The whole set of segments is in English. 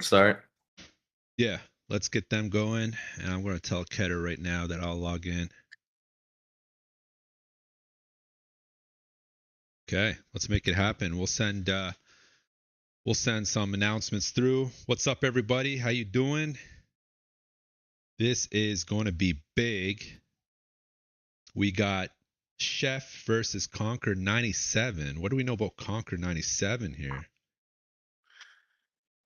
Start. Yeah, let's get them going. And I'm going to tell Ketter right now that I'll log in. Okay, let's make it happen. We'll send some announcements through. What's up, everybody? How you doing? This is going to be big. We got Chef versus Conquerer97. What do we know about Conquerer97 here?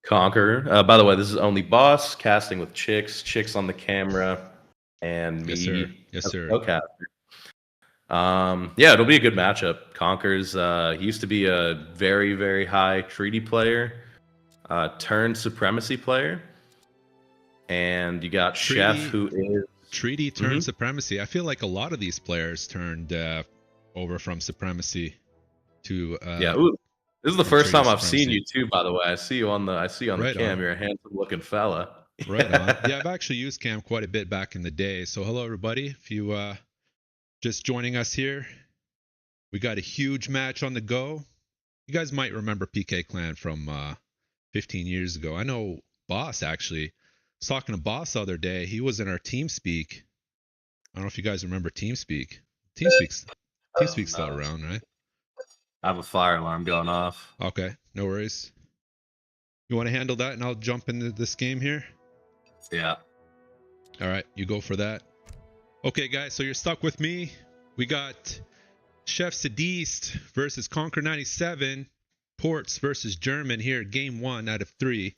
Conqueror. By the way, this is OnlyBaus, casting with chicks on the camera, and me. Yes, sir. Yes, sir. Okay. Yeah, it'll be a good matchup. Conquer's he used to be a very, very high treaty player, turned supremacy player, and you got Chef, who is treaty turned supremacy. I feel like a lot of these players turned over from supremacy to yeah. Ooh, this is the first time I've supremacy. seen you too. By the way, I see you on the Right cam. on. You're a handsome looking fella. Right on. Yeah, I've actually used cam quite a bit back in the day. So hello everybody. If you just joining us here, we got a huge match on the go. You guys might remember PK Clan from 15 years ago. I know Boss actually. I was talking to Boss the other day. He was in our TeamSpeak. I don't know if you guys remember TeamSpeak. TeamSpeak's still around, right? I have a fire alarm going off. Okay, no worries. You want to handle that and I'll jump into this game here? Yeah. All right, you go for that. Okay, guys, so you're stuck with me. We got Chefsudiste versus Conquerer97. Ports versus German here. Game 1 out of 3.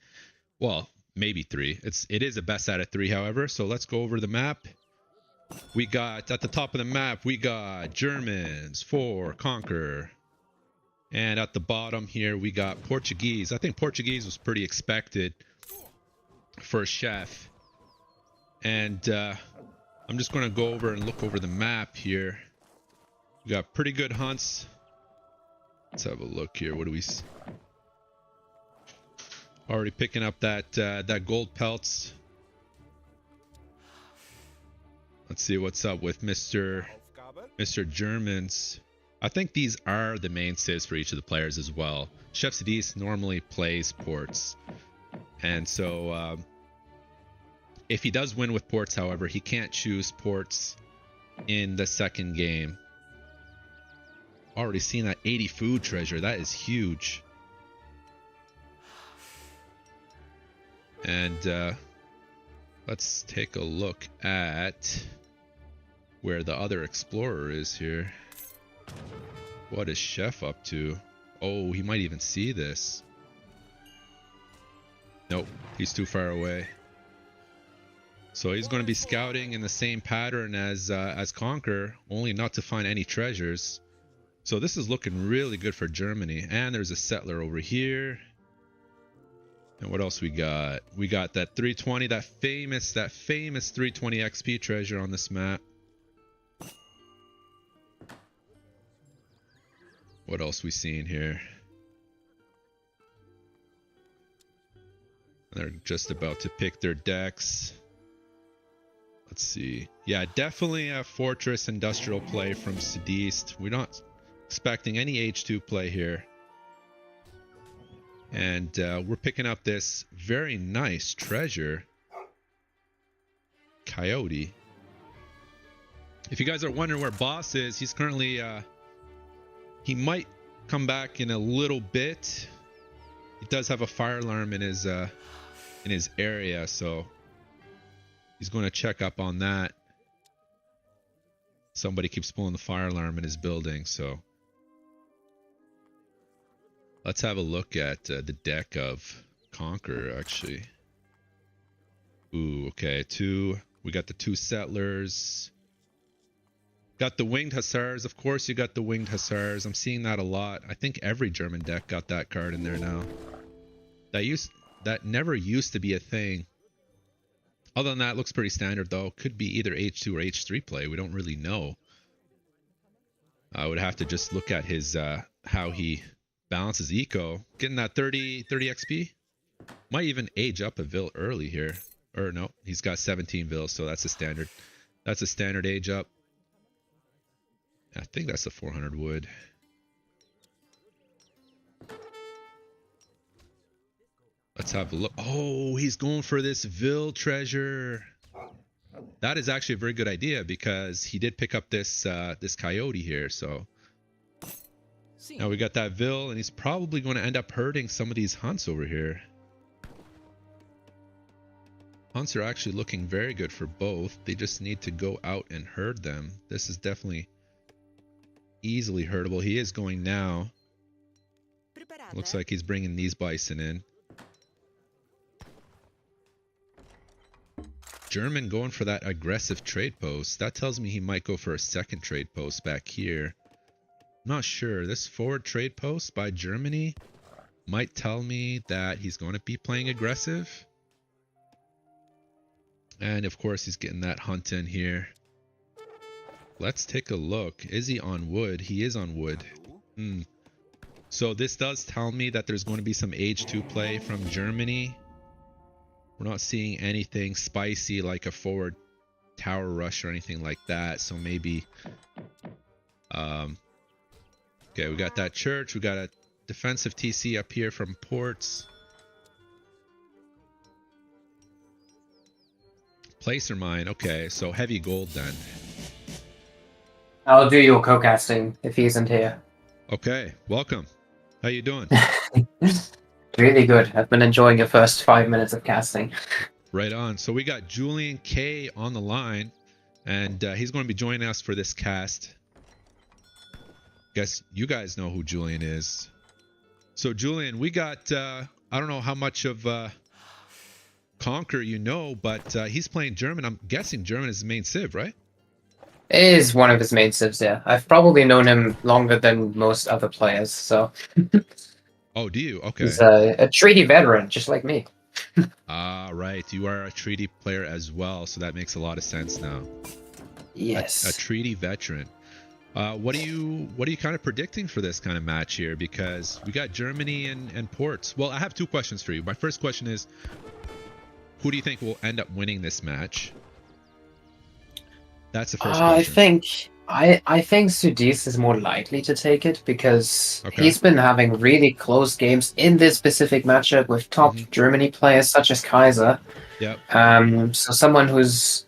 Well, maybe 3. It is a best out of 3, however. So let's go over the map. We got, at the top of the map, we got Germans for Conquer. And at the bottom here, we got Portuguese. I think Portuguese was pretty expected for Chef. And I'm just going to go over and look over the map here. We got pretty good hunts. Let's have a look here. What do we see? Already picking up that gold pelts. Let's see what's up with Mr. Germans. I think these are the main civs for each of the players as well. Chefsudiste normally plays ports. And so if he does win with ports, however, he can't choose ports in the second game. Already seen that 80 food treasure. That is huge. And let's take a look at where the other explorer is here. What is Chef up to? Oh, he might even see this. Nope, he's too far away. So he's going to be scouting in the same pattern as Conquer, only not to find any treasures. So this is looking really good for Germany. And there's a settler over here. And what else we got? We got that 320, that famous 320 XP treasure on this map. What else we seeing here? They're just about to pick their decks. Let's see. Yeah, definitely a fortress industrial play from Sudiste. We're not expecting any H2 play here. And we're picking up this very nice treasure. Coyote. If you guys are wondering where Boss is, he's currently... he might come back in a little bit. He does have a fire alarm in his area, so he's going to check up on that. Somebody keeps pulling the fire alarm in his building, so let's have a look at the deck of Conqueror, actually. Ooh, okay, we got the 2 settlers. Got the winged hussars. Of course you got the winged hussars. I'm seeing that a lot. I think every German deck got that card in there now. That never used to be a thing. Other than that, it looks pretty standard though. Could be either H2 or H3 play. We don't really know. I would have to just look at his how he balances eco. Getting that 30 XP. Might even age up a Vil early here. Or no, he's got 17 Vils, so that's a standard. That's a standard age up. I think that's the 400 wood. Let's have a look. Oh, he's going for this Ville treasure. That is actually a very good idea because he did pick up this this coyote here. So now we got that Ville, and he's probably going to end up hurting some of these hunts over here. Hunts are actually looking very good for both. They just need to go out and herd them. This is definitely easily herdable. He is going now. Looks like he's bringing these bison in. German going for that aggressive trade post. That tells me he might go for a second trade post back here. I'm not sure. This forward trade post by Germany might tell me that he's going to be playing aggressive. And of course he's getting that hunt in here. Let's take a look. Is he on wood? He is on wood. So this does tell me that there's going to be some age 2 play from Germany. We're not seeing anything spicy like a forward tower rush or anything like that. So maybe okay, we got that church. We got a defensive TC up here from ports. Placer mine. Okay, so heavy gold then. I'll do your co-casting if he isn't here. Okay, welcome. How you doing? Really good. I've been enjoying your first 5 minutes of casting. Right on. So we got Julian K on the line, and he's going to be joining us for this cast. Guess you guys know who Julian is. So Julian, we got I don't know how much of Conquer you know, but he's playing German. I'm guessing German is his main civ, right? It is one of his main civs, yeah. I've probably known him longer than most other players, so... Oh, do you? Okay. He's a treaty veteran, just like me. Ah, right. You are a treaty player as well, so that makes a lot of sense now. Yes. A treaty veteran. What are you kind of predicting for this kind of match here? Because we got Germany and ports. Well, I have 2 questions for you. My first question is, who do you think will end up winning this match? That's the first question. I think Sudiste is more likely to take it because he's been having really close games in this specific matchup with top Germany players such as Kaiser. Yep. So someone who's,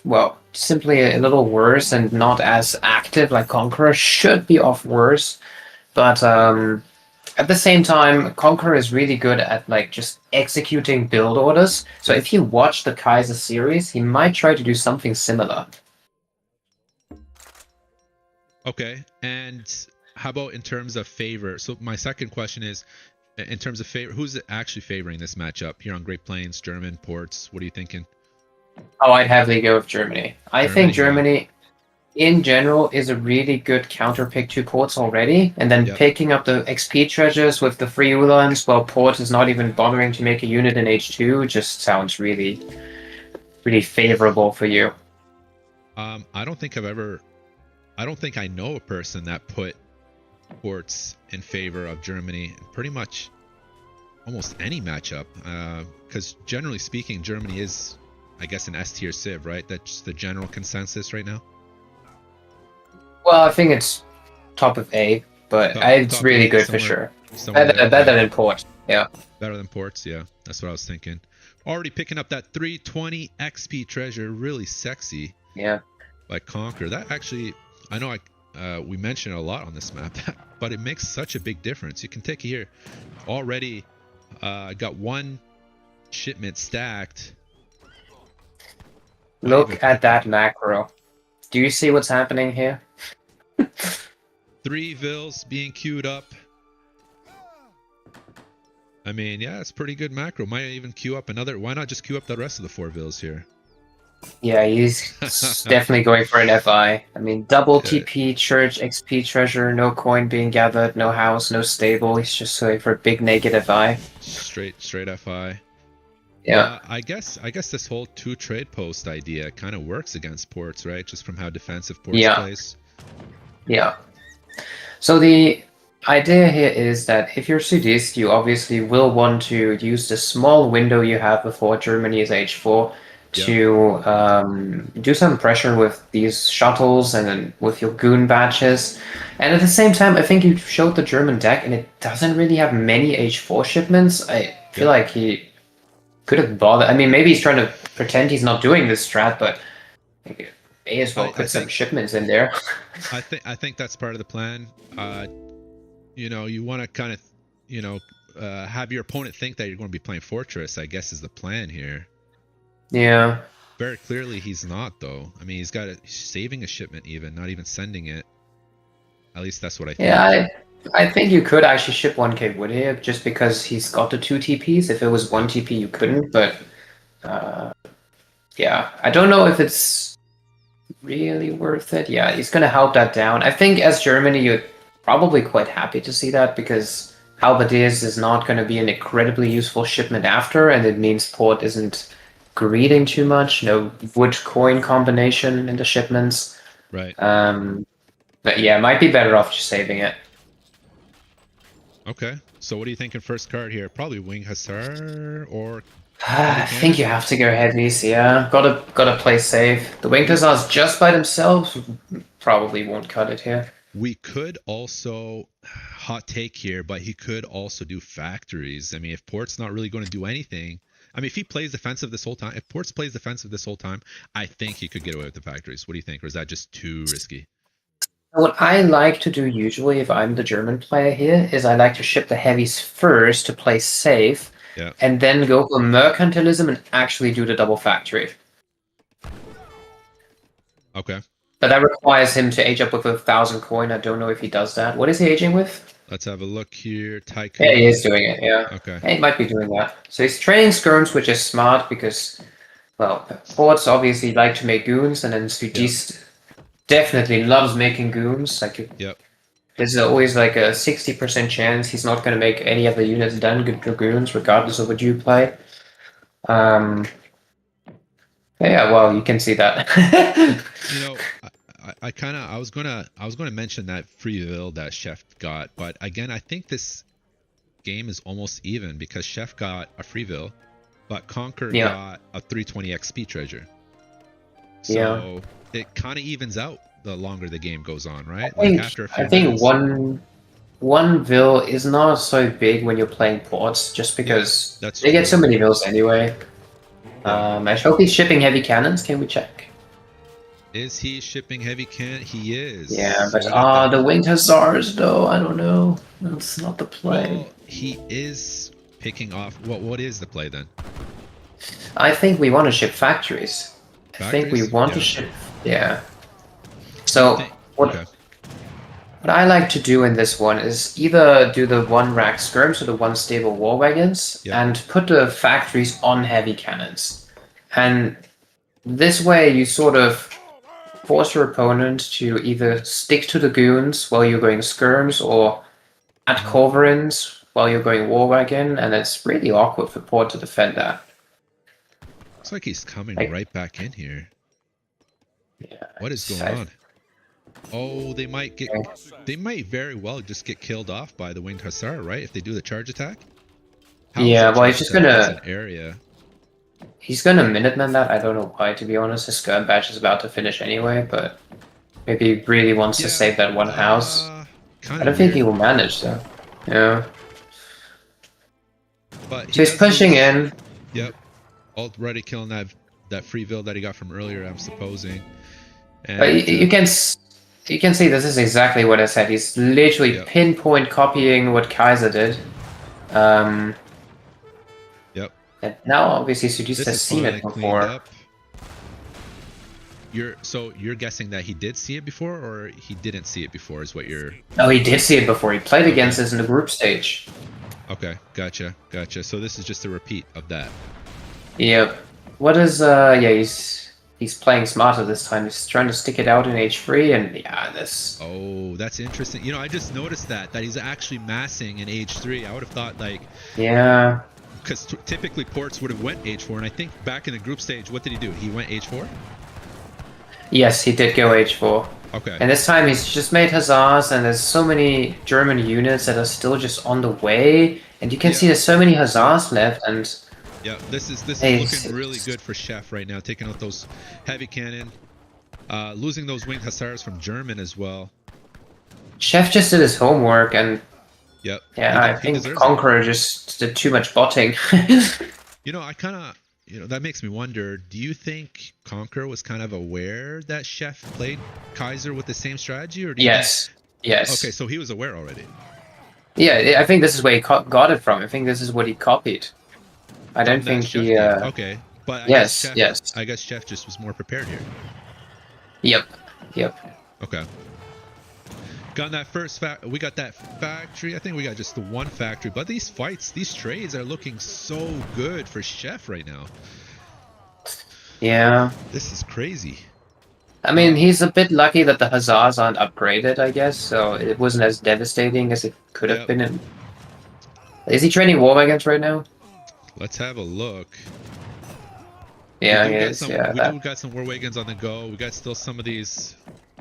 well, simply a little worse and not as active like Conqueror should be off worse. But at the same time, Conqueror is really good at like just executing build orders. So if you watch the Kaiser series, he might try to do something similar. Okay, and how about in terms of favor? So my second question is, in terms of favor, who's actually favoring this matchup here on Great Plains, German, ports? What are you thinking? Oh, I'd heavily go with Germany. I think Germany, in general, is a really good counter pick to ports already, and then picking up the XP treasures with the free Ulans while port is not even bothering to make a unit in H2 just sounds really, really favorable for you. I don't think I know a person that put ports in favor of Germany in pretty much almost any matchup. Because generally speaking, Germany is, I guess, an S tier civ, right? That's the general consensus right now. Well, I think it's top of A, but it's really good for sure. Better than port, yeah. Better than ports, yeah. That's what I was thinking. Already picking up that 320 XP treasure, really sexy. Yeah. By Conquer. That actually, I know we mention it a lot on this map, but it makes such a big difference. You can take it here. Already got 1 shipment stacked. Look at that macro. Do you see what's happening here? 3 vills being queued up. I mean, yeah, it's pretty good macro. Might even queue up another. Why not just queue up the rest of the 4 vills here? Yeah, he's definitely going for an FI. I mean, double TP, church, XP treasure, no coin being gathered, no house, no stable. He's just going for a big naked FI. Straight FI. Yeah. I guess this whole 2 trade post idea kind of works against ports, right? Just from how defensive ports plays. Yeah. So the idea here is that if you're Sudiste, you obviously will want to use the small window you have before Germany is H4 to do some pressure with these shuttles and then with your goon batches. And at the same time, I think you showed the German deck and it doesn't really have many H4 shipments. I feel like he could have bothered. I mean, maybe he's trying to pretend he's not doing this strat, but may as well put some shipments in there. I think that's part of the plan. You know, you want to kind of, you know, have your opponent think that you're going to be playing Fortress, I guess, is the plan here. Yeah. Very clearly, he's not, though. I mean, he's saving a shipment, even not even sending it. At least that's what I think. Yeah, I think you could actually ship 1k wood here, just because he's got the 2 TPs. If it was 1 TP, you couldn't. But yeah, I don't know if it's really worth it. Yeah, he's gonna help that down. I think as Germany, you're probably quite happy to see that, because Halberdiers is not going to be an incredibly useful shipment after, and it means Port isn't greeding too much. No wood coin combination in the shipments. Right. But yeah, it might be better off just saving it. Okay. So what are you thinking first card here? Probably Wing Hussar or... I think you have to go heavies, yeah. Gotta play safe. The Winged Hussars just by themselves probably won't cut it here. We could also, hot take here, but he could also do factories. I mean, if Port's not really going to do anything, I mean, if he plays defensive this whole time, if Ports plays defensive this whole time, I think he could get away with the factories. What do you think? Or is that just too risky? What I like to do usually if I'm the German player here is I like to ship the heavies first to play safe, and then go for mercantilism and actually do the double factory. Okay. But that requires him to age up with 1,000 coin. I don't know if he does that. What is he aging with? Let's have a look here. Tycoon. Yeah, he is doing it, yeah. Okay. Yeah, he might be doing that. So he's training skirms, which is smart because, well, Ports obviously like to make goons, and then Sudiste definitely loves making goons. Like, there's always like a 60% chance he's not going to make any of the units done good dragoons, regardless of what you play. Yeah, well, you can see that. You know, I was gonna mention that free will that Chef got, but again, I think this game is almost even because Chef got a free will, but Conquer got a 320 XP treasure. So it kind of evens out the longer the game goes on, right? I think one vil is not so big when you're playing Ports, just because they get so many vils anyway. I hope he's shipping heavy cannons. Can we check? Is he shipping heavy cannon? He is. Yeah, but the Winged Hussars, though, I don't know. That's not the play. Well, he is picking off. What is the play then? I think we want to ship factories. I think we want to ship. Yeah. So what I like to do in this one is either do the 1 rack skirms or the 1 stable war wagons and put the factories on heavy cannons. And this way you sort of force your opponent to either stick to the goons while you're going skirms or add culverins while you're going war wagon, and it's really awkward for Port to defend that. Looks like he's coming right back in here. Yeah, what is going on? Oh, they might very well just get killed off by the Winged Hussar, right? If they do the charge attack. Well, he's just gonna area. He's gonna Minuteman that. I don't know why, to be honest. His skirm batch is about to finish anyway, but maybe he really wants to save that one house. I don't think he will manage though. Yeah. But so he's pushing in. Yep. Already killing that free vil that he got from earlier, I'm supposing. And, but you can see this is exactly what I said. He's literally pinpoint copying what Kaiser did. And now obviously Sudiste has seen it before. You're guessing that he did see it before, or he didn't see it before? Is what you're? No, he did see it before. He played against us in the group stage. Okay, gotcha. So this is just a repeat of that. Yep. What is he's playing smarter this time. He's trying to stick it out in H3, and this. Oh, that's interesting. You know, I just noticed that he's actually massing in H3. I would have thought because typically Ports would have went H4, and I think back in the group stage, what did he do? He went H4? Yes, he did go H4. Okay. And this time he's just made Hussars, and there's so many German units that are still just on the way, and you can see there's so many Hussars left, and... Yeah, this is looking really good for Chef right now, taking out those heavy cannon, losing those Winged Hussars from German as well. Chef just did his homework, and Yep. Yeah, I He think deserves it. Conqueror just did too much botting. I kind of, that makes me wonder, do you think Conqueror was kind of aware that Chef played Kaiser with the same strategy, or do you think... Yes. Okay, so he was aware already. Yeah, I think this is where he got it from. I think this is what he copied. I don't From that think Chef he... game. Okay. But Yes. I guess Chef just was more prepared here. Yep. Okay. Got that first we got that factory. I think we got just the one factory, but these fights, these trades are looking so good for Chef right now. Yeah. This is crazy. I mean, he's a bit lucky that the Hussars aren't upgraded, I guess, so it wasn't as devastating as it could have been. Is he training war wagons right now? Let's have a look. Yeah, we do got some war wagons on the go. We got still some of these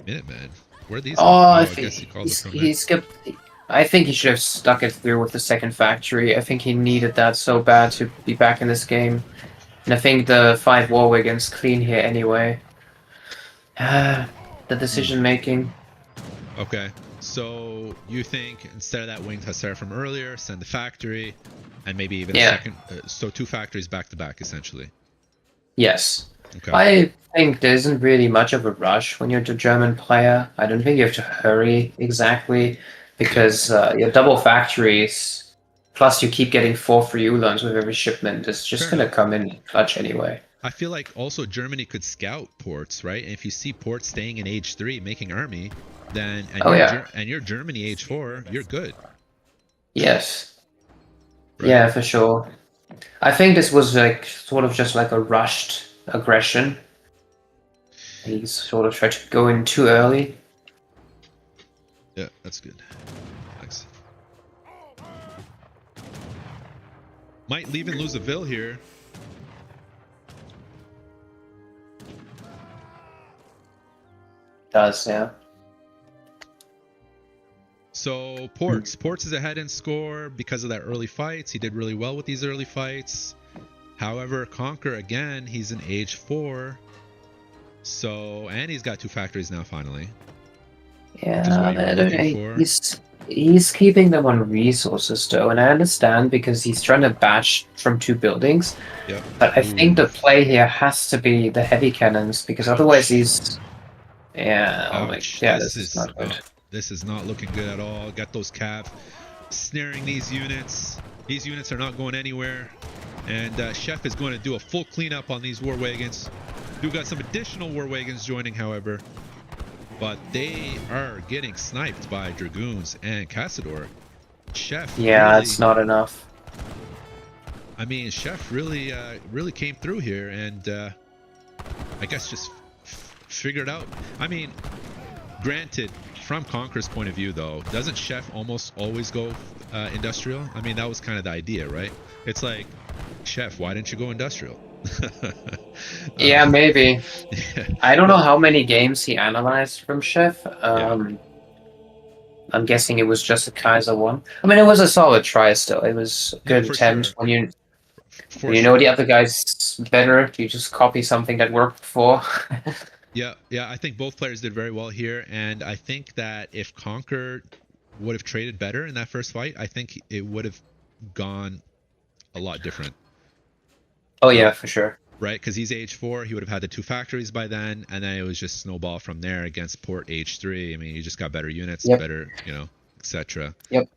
Minutemen. Where are these? I guess he called it from he skipped. I think he should have stuck it through with the second factory. I think he needed that so bad to be back in this game. And I think the 5 war wagons clean here anyway. The decision making. Okay, so you think instead of that winged Hussar from earlier, send the factory, and maybe even a second. So 2 factories back to back, essentially. Yes. Okay. I think there isn't really much of a rush when you're a German player. I don't think you have to hurry exactly, because your double factories, plus you keep getting 4 free Ulans with every shipment, is just going to come in clutch anyway. I feel like also Germany could scout ports, right? And if you see ports staying in age 3, making army, then and you're Germany age 4, you're good. Yes. Right? Yeah, for sure. I think this was like sort of just like a rushed aggression. He sort of tried to go in too early. Yeah, that's good. Thanks. Might leave and lose a Ville here. Does, yeah. So Ports is ahead in score because of that early fights. He did really well with these early fights. However, Conquer again, he's in age 4. So, and he's got 2 factories now finally. Yeah, he's keeping them on resources though, and I understand because he's trying to batch from 2 buildings. Yep. But I think the play here has to be the heavy cannons, because otherwise he's... Yeah, oh my... Yeah, this is not good. This is not looking good at all. Got those cav snaring these units. These units are not going anywhere. And Chef is going to do a full cleanup on these war wagons. We've got some additional war wagons joining, however. But they are getting sniped by Dragoons and Cassador. Chef. Yeah, really, it's not enough. I mean, Chef really came through here and I guess just figured out. I mean, granted, from Conqueror's point of view, though, doesn't Chef almost always go industrial? I mean, that was kind of the idea, right? It's like, Chef, why didn't you go industrial? Yeah, maybe. Yeah. I don't know how many games he analyzed from Chef. I'm guessing it was just a Kaiser one. I mean, it was a solid try still. It was a good attempt. Sure. When you know the other guy's better, you just copy something that worked before. Yeah, I think both players did very well here, and I think that if Conquer would have traded better in that first fight, I think it would have gone a lot different. Oh yeah, for sure. Right, because he's age 4, he would have had the 2 factories by then, and then it was just snowball from there against Port age 3. I mean, you just got better units, better, etc. Yep.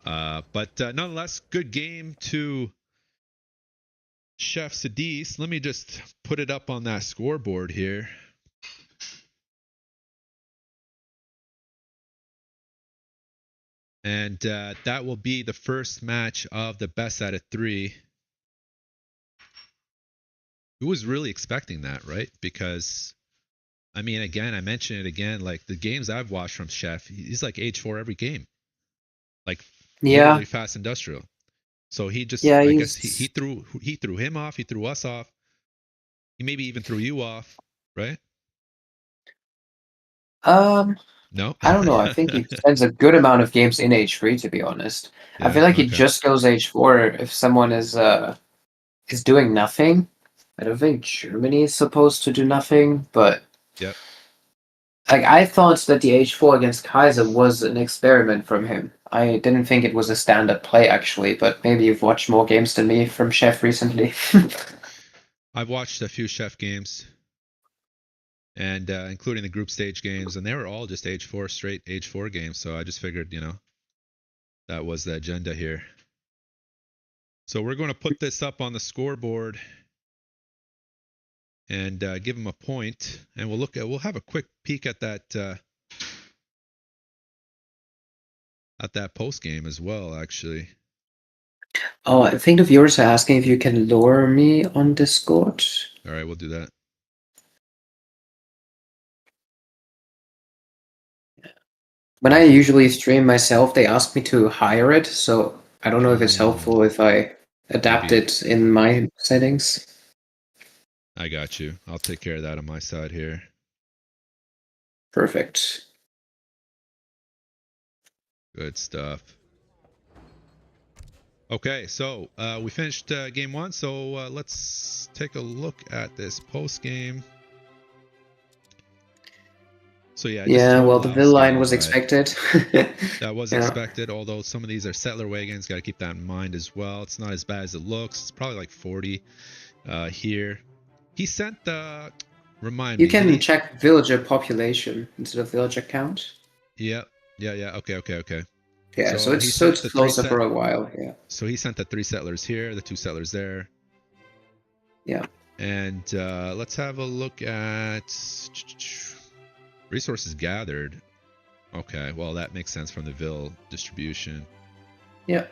But nonetheless, good game to Chefsudiste. Let me just put it up on that scoreboard here. And that will be the first match of the best out of 3. Who was really expecting that, right? Because, I mean, again, I mention it again, like the games I've watched from Chef, he's like age 4 every game. Like, literally fast industrial. So he just, I guess he threw him off, he threw us off. He maybe even threw you off, right? No? I don't know. I think he spends a good amount of games in age 3, to be honest. Yeah, I feel like he just goes age 4 if someone is doing nothing. I don't think Germany is supposed to do nothing, but like I thought that the age 4 against Kaiser was an experiment from him. I didn't think it was a standard play actually, but maybe you've watched more games than me from Chef recently. I've watched a few Chef games, and including the group stage games, and they were all just straight age 4 games. So I just figured, that was the agenda here. So we're going to put this up on the scoreboard and give him a point, and we'll have a quick peek at that post game as well, actually. Oh, I think the viewers are asking if you can lower me on Discord. All right, we'll do that. When I usually stream myself, they ask me to hire it, so I don't know if it's helpful if I adapt it in my settings. I got you. I'll take care of that on my side here. Perfect. Good stuff. Okay, so we finished game 1, so let's take a look at this post game. So yeah, well, the Vil line was expected. That was expected, although some of these are settler wagons. Got to keep that in mind as well. It's not as bad as it looks. It's probably like 40 here. He sent the... Remind me. You can check villager population instead of villager count. Yeah. Okay. Yeah, so it's closer for a while. Yeah. So he sent the 3 settlers here, the 2 settlers there. Yeah. And let's have a look at resources gathered. Okay, well that makes sense from the Vil distribution. Yeah.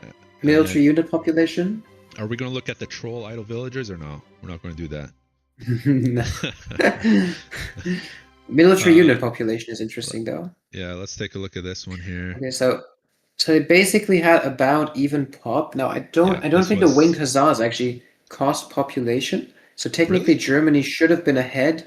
Military unit population. Are we going to look at the troll idle villagers or no? We're not going to do that. Military unit population is interesting though. Yeah, let's take a look at this one here. Okay, so they basically had about even pop. Now I don't think the winged hussars actually cost population. So technically Germany should have been ahead,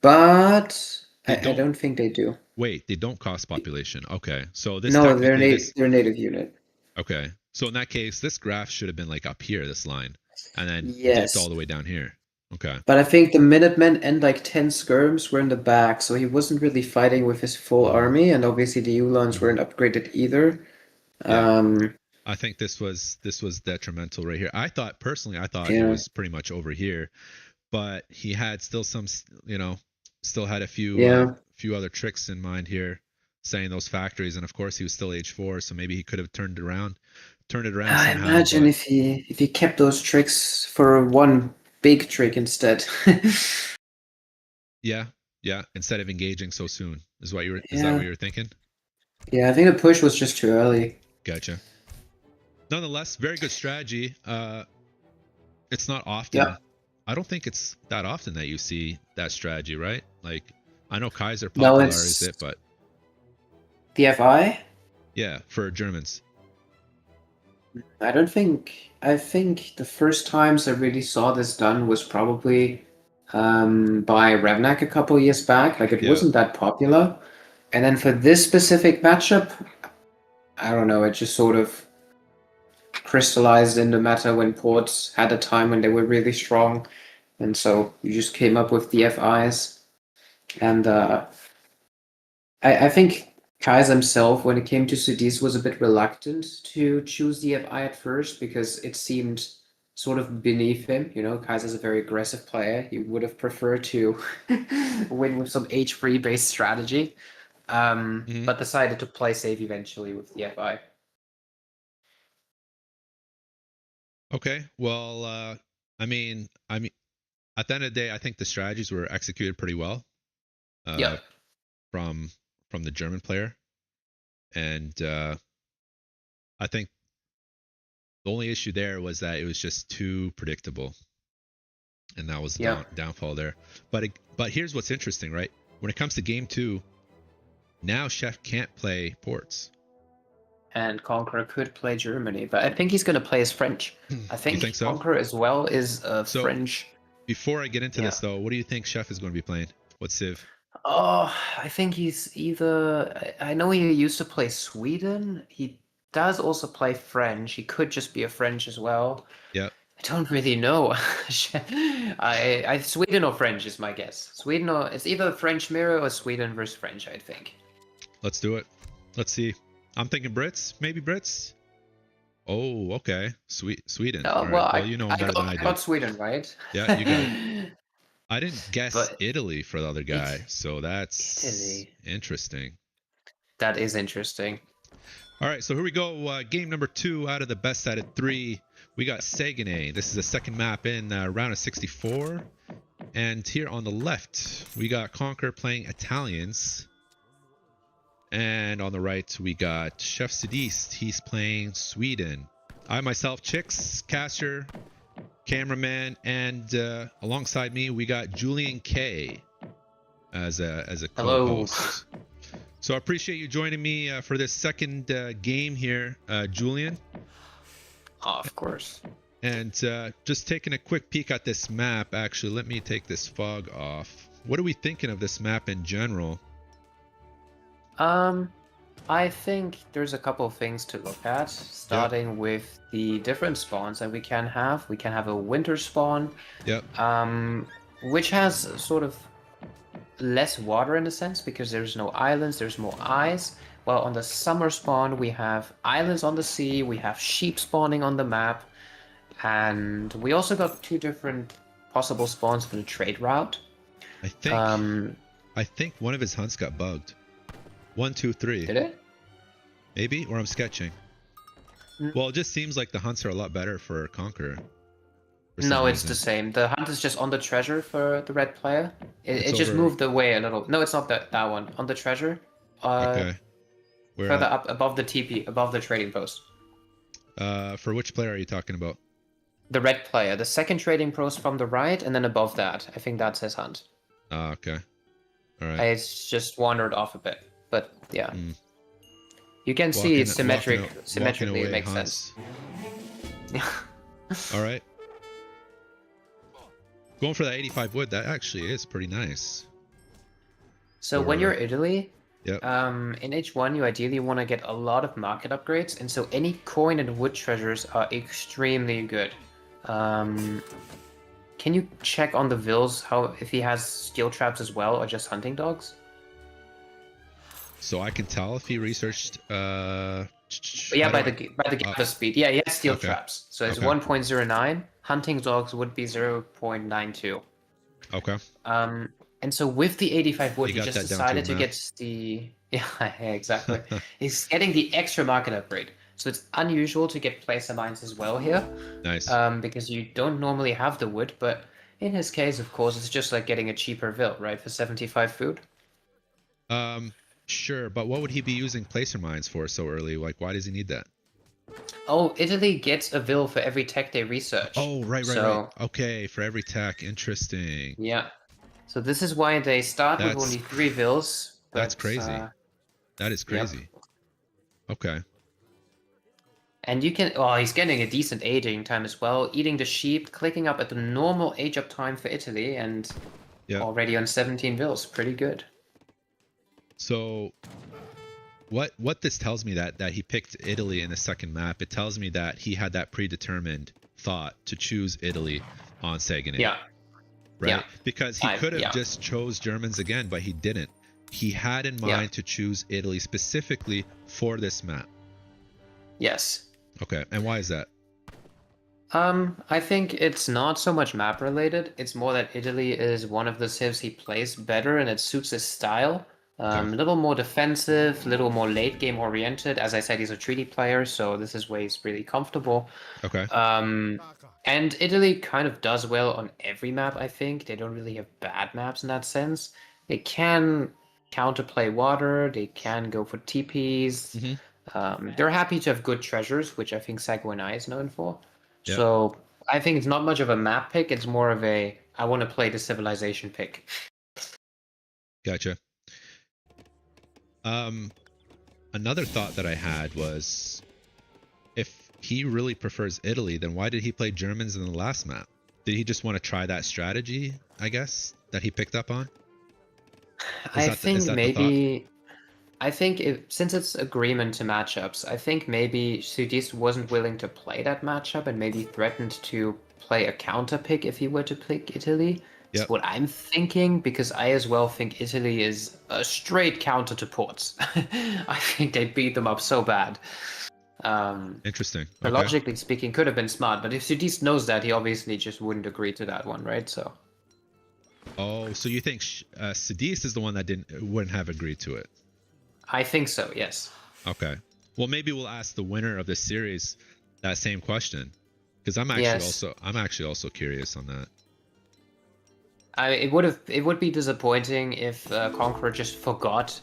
but I don't think they do. Wait, they don't cost population. Okay, so this no, they're native unit. Okay, so in that case, this graph should have been like up here, this line, and then dipped all the way down here. Okay. But I think the Minutemen and like 10 skirms were in the back, so he wasn't really fighting with his full army, and obviously the Ulans weren't upgraded either. Yeah. I think this was detrimental right here. I thought it was pretty much over here, but he had still some, still had a few other tricks in mind here, saying those factories, and of course he was still age 4, so maybe he could have turned it around somehow. I imagine if he kept those tricks for one big trick instead. yeah, instead of engaging so soon. Is that what you were thinking? Yeah, I think the push was just too early. Gotcha. Nonetheless, very good strategy. It's not often. Yeah. I don't think it's that often that you see that strategy, right? Like, I know Kaiser popularized it, but the FI? Yeah, for Germans. I think the first times I really saw this done was probably by Revnak a couple years back. Like, it wasn't that popular. And then for this specific matchup, I don't know, it just sort of crystallized in the meta when ports had a time when they were really strong. And so you just came up with the FIs. And I think Kaiser himself, when it came to Sudiste, was a bit reluctant to choose the FI at first because it seemed sort of beneath him. Kaiser's a very aggressive player. He would have preferred to win with some H3 based strategy, but decided to play safe eventually with the FI. Okay, well, I mean, at the end of the day, I think the strategies were executed pretty well. From the German player, and I think the only issue there was that it was just too predictable, and that was the downfall there. But here's what's interesting, right? When it comes to game 2, now Chef can't play ports, and Conqueror could play Germany, but I think he's going to play as French. I think, think so? Conqueror as well is French. Before I get into this, though, what do you think Chef is going to be playing? What civ? Oh, I think he's either... I know he used to play Sweden. He does also play French. He could just be a French as well. Yeah. I don't really know. Sweden or French is my guess. Sweden it's either French mirror or Sweden versus French, I think. Let's do it. Let's see. I'm thinking Brits, maybe Brits. Oh, okay. Sweden. Oh, All right. well, Well, you know better than I I do. got Sweden, right? Yeah, you got it. I didn't guess But Italy for the other guy, so that's Italy. interesting. That is interesting. All right, so here we go. Game number 2 out of the best out of 3. We got Sagene. This is the second map in round of 64. And here on the left, we got Conquer playing Italians. And on the right, we got Chefsudiste. He's playing Sweden. I myself, Chicks, caster, cameraman, and alongside me, we got Julian K as a co-host. So I appreciate you joining me for this second game here, Julian. Oh, of course. And just taking a quick peek at this map. Actually, let me take this fog off. What are we thinking of this map in general? I think there's a couple of things to look at, starting with the different spawns that we can have. We can have a winter spawn, which has sort of less water in a sense because there's no islands, there's more ice. While on the summer spawn, we have islands on the sea, we have sheep spawning on the map, and we also got 2 different possible spawns for the trade route. I think one of his hunts got bugged. 1, 2, 3. Did it? Maybe, or I'm sketching. Well, it just seems like the hunts are a lot better for Conqueror. No, it's the same. The hunt is just on the treasure for the red player. It just moved away a little. No, it's not that one. On the treasure. Okay. Further up above the TP, above the trading post. For which player are you talking about? The red player. The second trading post from the right, and then above that. I think that's his hunt. Oh, okay. All right. It's just wandered off a bit. But yeah. You can see it's symmetrically it makes sense. All right. Going for that 85 wood, that actually is pretty nice. So when you're Italy, in H1 you ideally want to get a lot of market upgrades, and so any coin and wood treasures are extremely good. Can you check on the Vils if he has steel traps as well, or just hunting dogs? So I can tell if he researched. By the gather speed. Yeah, he has steel traps. So it's 1.09. Hunting dogs would be 0.92. Okay. And so with the 85 wood, he just decided to get the exactly. He's getting the extra market upgrade. So it's unusual to get placer mines as well here. Nice. Because you don't normally have the wood, but in his case, of course, it's just like getting a cheaper Vil, right? For 75 food. Sure, but what would he be using placer mines for so early? Like, why does he need that? Oh, Italy gets a Vil for every tech they research. Oh, right. Okay, for every tech. Interesting. Yeah. So this is why they start with only 3 Vils. That's crazy. That is crazy. Yep. Okay. And you can... Oh, he's getting a decent aging time as well. Eating the sheep, clicking up at the normal age up time for Italy, and already on 17 Vils. Pretty good. So... What this tells me that he picked Italy in the second map, it tells me that he had that predetermined thought to choose Italy on Sagene. Yeah. Right? Yeah. Because he could have just chose Germans again, but he didn't. He had in mind to choose Italy specifically for this map. Yes. Okay, and why is that? I think it's not so much map related. It's more that Italy is one of the civs he plays better and it suits his style. A little more defensive, a little more late game oriented. As I said, he's a treaty player, so this is where he's really comfortable. Okay. And Italy kind of does well on every map, I think. They don't really have bad maps in that sense. They can counterplay water, they can go for TPs. Mm-hmm. They're happy to have good treasures, which I think Sagwenai is known for. Yep. So I think it's not much of a map pick, it's more of a I want to play the civilization pick. Gotcha. Another thought that I had was, if he really prefers Italy, then why did he play Germans in the last map? Did he just want to try that strategy, I guess, that he picked up on? I think since it's agreement to matchups, I think maybe Sudiste wasn't willing to play that matchup and maybe threatened to play a counter pick if he were to pick Italy. That's Yep. what I'm thinking, because I as well think Italy is a straight counter to Ports. I think they beat them up so bad. Interesting. But Okay. logically speaking, could have been smart. But if Sudiste knows that, he obviously just wouldn't agree to that one, right? So Oh, so you think Sudiste is the one that wouldn't have agreed to it? I think so. Yes. Okay. Well, maybe we'll ask the winner of this series that same question, because I'm actually also curious on that. It would be disappointing if Conqueror just forgot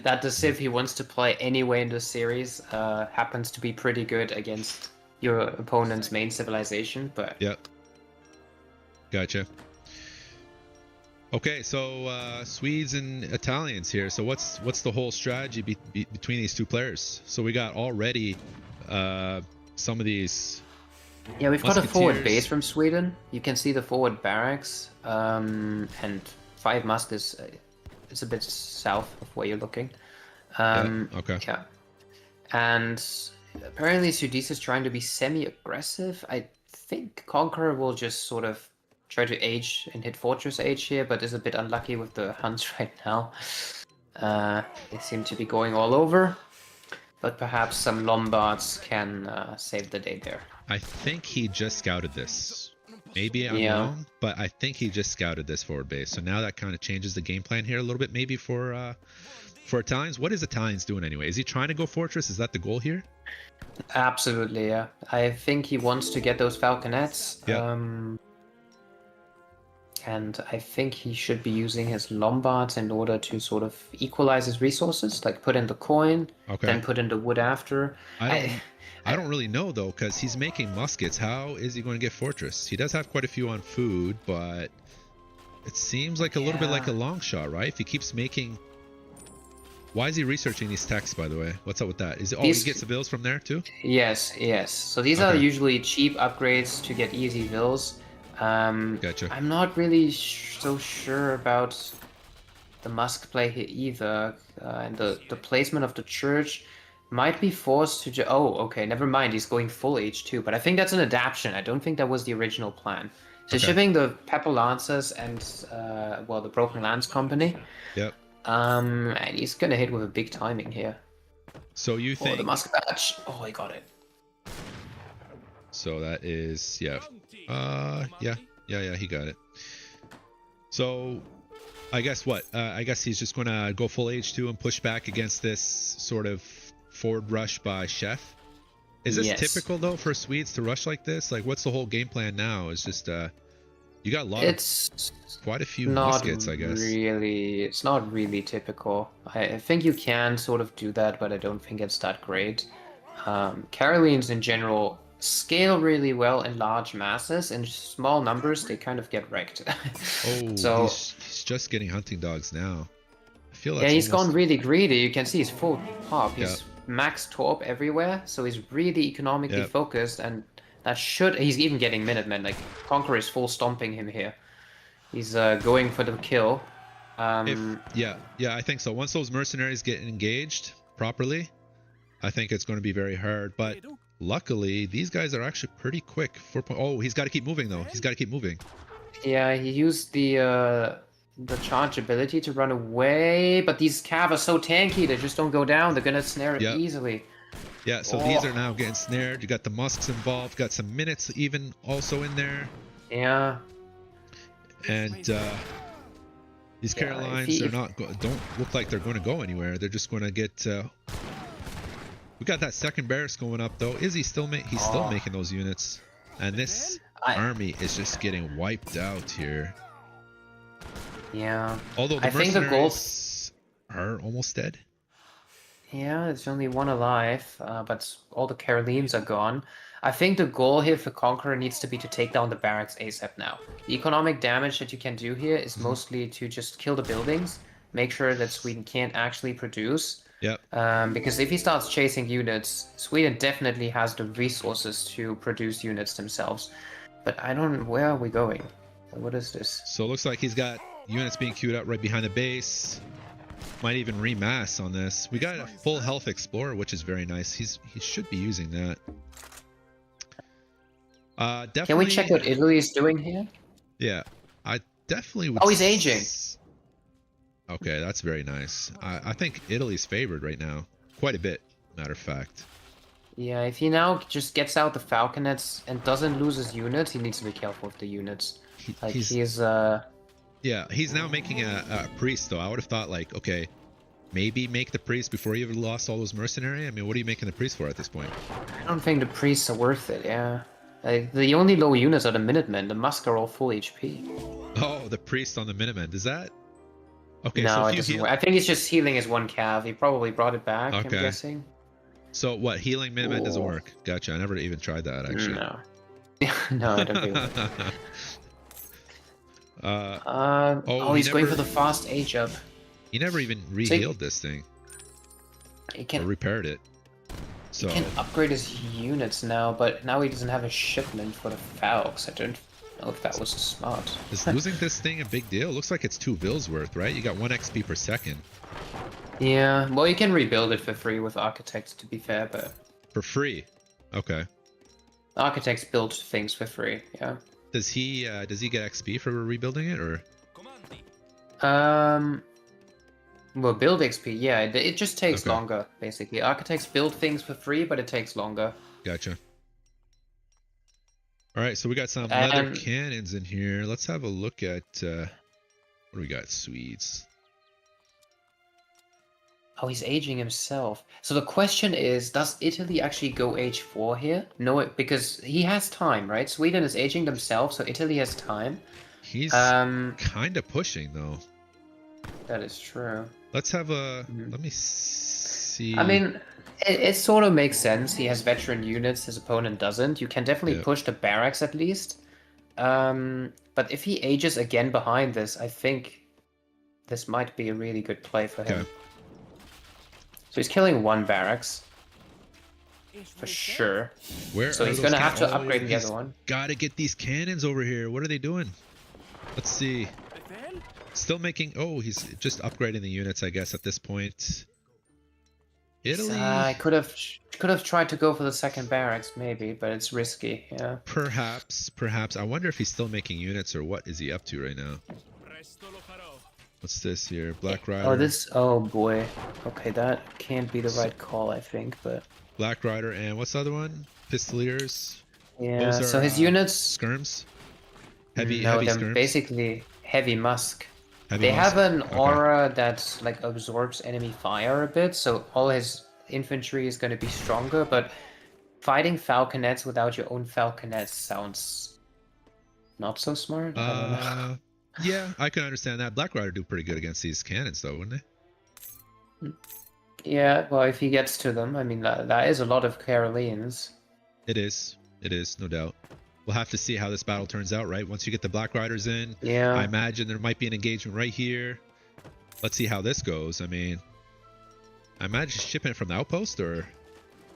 that the Civ he wants to play anyway in the series happens to be pretty good against your opponent's main civilization. But Yep. Gotcha. Okay, so Swedes and Italians here. So what's the whole strategy between these two players? So we got already some of these. yeah, we've got a forward Musketeers. base from Sweden. You can see the forward barracks, and 5 Musk is it's a bit south of where you're looking. Okay. Yeah, and apparently Sudiste is trying to be semi-aggressive. I think Conqueror will just sort of try to age and hit Fortress Age here, but is a bit unlucky with the Huns right now. They seem to be going all over, but perhaps some Lombards can save the day there. I think he just scouted this. Maybe I'm wrong, but I think he just scouted this forward base. So now that kind of changes the game plan here a little bit, maybe for Italians. What is Italians doing anyway? Is he trying to go Fortress? Is that the goal here? Absolutely, yeah. I think he wants to get those Falconets. Yeah. And I think he should be using his Lombards in order to sort of equalize his resources, like put in the coin, then put in the wood after. I don't really know though, because he's making muskets. How is he going to get Fortress? He does have quite a few on food, but it seems like a little bit like a long shot, right? If he keeps making... Why is he researching these texts, by the way? What's up with that? Is it he gets the vills from there too? Yes. So these are usually cheap upgrades to get easy vills. Gotcha. I'm not really so sure about the Musk play here either, and the placement of the church might be forced to okay, never mind, he's going full H2, but I think that's an adaptation. I don't think that was the original plan. So shipping the Pepper Lancers and the Broken Lance Company. Yep. And he's gonna hit with a big timing here. So you think the Musk badge. Oh, he got it. So that is he got it. So I guess I guess he's just gonna go full H2 and push back against this sort of forward rush by Chef. Is this typical though for Swedes to rush like this? Like, what's the whole game plan now? It's just you got quite a few muskets, I guess. It's not really typical. I think you can sort of do that, but I don't think it's that great. Carolines in general scale really well in large masses. In small numbers, they kind of get wrecked. So he's just getting hunting dogs now. I feel like he's gone really greedy. You can see he's full pop. He's max torp everywhere, so he's really economically focused, and he's even getting Minutemen. Like, Conqueror is full stomping him here. He's going for the kill. I think so. Once those mercenaries get engaged properly, I think it's going to be very hard. But luckily, these guys are actually pretty quick. He's got to keep moving though. He's got to keep moving. Yeah, he used the charge ability to run away, but these cav are so tanky, they just don't go down. They're gonna snare it easily. Yeah, so these are now getting snared. You got the musks involved, got some minutes even also in there. Yeah. And these Carolines don't look like they're going to go anywhere. They're just going to get. We got that second barracks going up though. Is he still he's still making those units, and this army is just getting wiped out here. Yeah. Although the mercenaries are almost dead. Yeah, there's only one alive, but all the Carolines are gone. I think the goal here for Conqueror needs to be to take down the barracks ASAP now. The economic damage that you can do here is mostly to just kill the buildings, make sure that Sweden can't actually produce. Yep. Because if he starts chasing units, Sweden definitely has the resources to produce units themselves. But I don't... Where are we going? What is this? So it looks like he's got units being queued up right behind the base. Might even remass on this. We got a full health explorer, which is very nice. He should be using that. Definitely. Can we check what Italy is doing here? Yeah, definitely would. Oh, he's aging. Okay, that's very nice. I think Italy's favored right now, quite a bit. Matter of fact. Yeah, if he now just gets out the falconets and doesn't lose his units, he needs to be careful with the units. Like he's Yeah, he's now making a priest though. I would have thought like, okay, maybe make the priest before you even lost all those mercenary. I mean, what are you making the priest for at this point? I don't think the priests are worth it. Yeah, like, the only low units are the Minutemen. The Musk are all full HP. Oh, the priest on the Minutemen. Does that? Okay, No, so it if you doesn't heal... work. I think he's just healing his one cav. He probably brought it back. Okay. I'm guessing. So what? Healing Minutemen doesn't Ooh. work. Gotcha. I never even tried that actually. No. No, I don't think so. Oh, he's going never- for the fast age up. He never even re-healed this thing He or can, repaired it. So he can upgrade his units now, but now he doesn't have a shipment for the Falcons. I don't know if that was smart. is losing this thing a big deal? Looks like it's 2 Vils worth, right? You got 1 XP per second. Yeah, well, you can rebuild it for free with Architects, to be fair, but For free. Okay. Architects build things for free, yeah. Does he get XP for rebuilding it or? Well, build XP, yeah, it just takes Okay. longer, basically. Architects build things for free, but it takes longer. Gotcha. All right, so we got some leather And- cannons in here. Let's have a look at what do we got? Swedes. Oh, he's aging himself. So the question is, does Italy actually go H4 here? No, because he has time, right? Sweden is aging themselves, so Italy has time. He's Um, kind of pushing though. that is true. Let's have a. Mhm. Let me see. I mean, it sort of makes sense. He has veteran units, his opponent doesn't. You can definitely Yeah. push the barracks at least. But if he ages again behind this, I think this might be a really good play for him. Okay. So he's killing 1 barracks. For sure. Where So are he's those gonna have to can- Oh, upgrade the he's other one. Gotta get these cannons over here. What are they doing? Let's see. Still making. Oh, he's just upgrading the units, I guess, at this point. Italy. I could have tried to go for the second barracks, maybe, but it's risky. Yeah. Perhaps. I wonder if he's still making units or what is he up to right now? What's this here? Black Rider. Oh, this. Oh boy. Okay, that can't be the right call, I think. But Black Rider and what's the other one? Pistoliers. yeah. Those So are, his units. Skirms. Heavy No, they're skirms. basically heavy musk. Heavy They musk? have an Okay. aura that like absorbs enemy fire a bit, so all his infantry is going to be stronger. But fighting falconets without your own falconets sounds not so smart. I don't know. Yeah, I can understand that. Black Rider do pretty good against these cannons, though, wouldn't they? Yeah, well, if he gets to them, I mean, that is a lot of Caroleans. It is, no doubt. We'll have to see how this battle turns out, right? Once you get the Black Riders in, Yeah. I imagine there might be an engagement right here. Let's see how this goes. I mean, I imagine shipping it from the outpost, or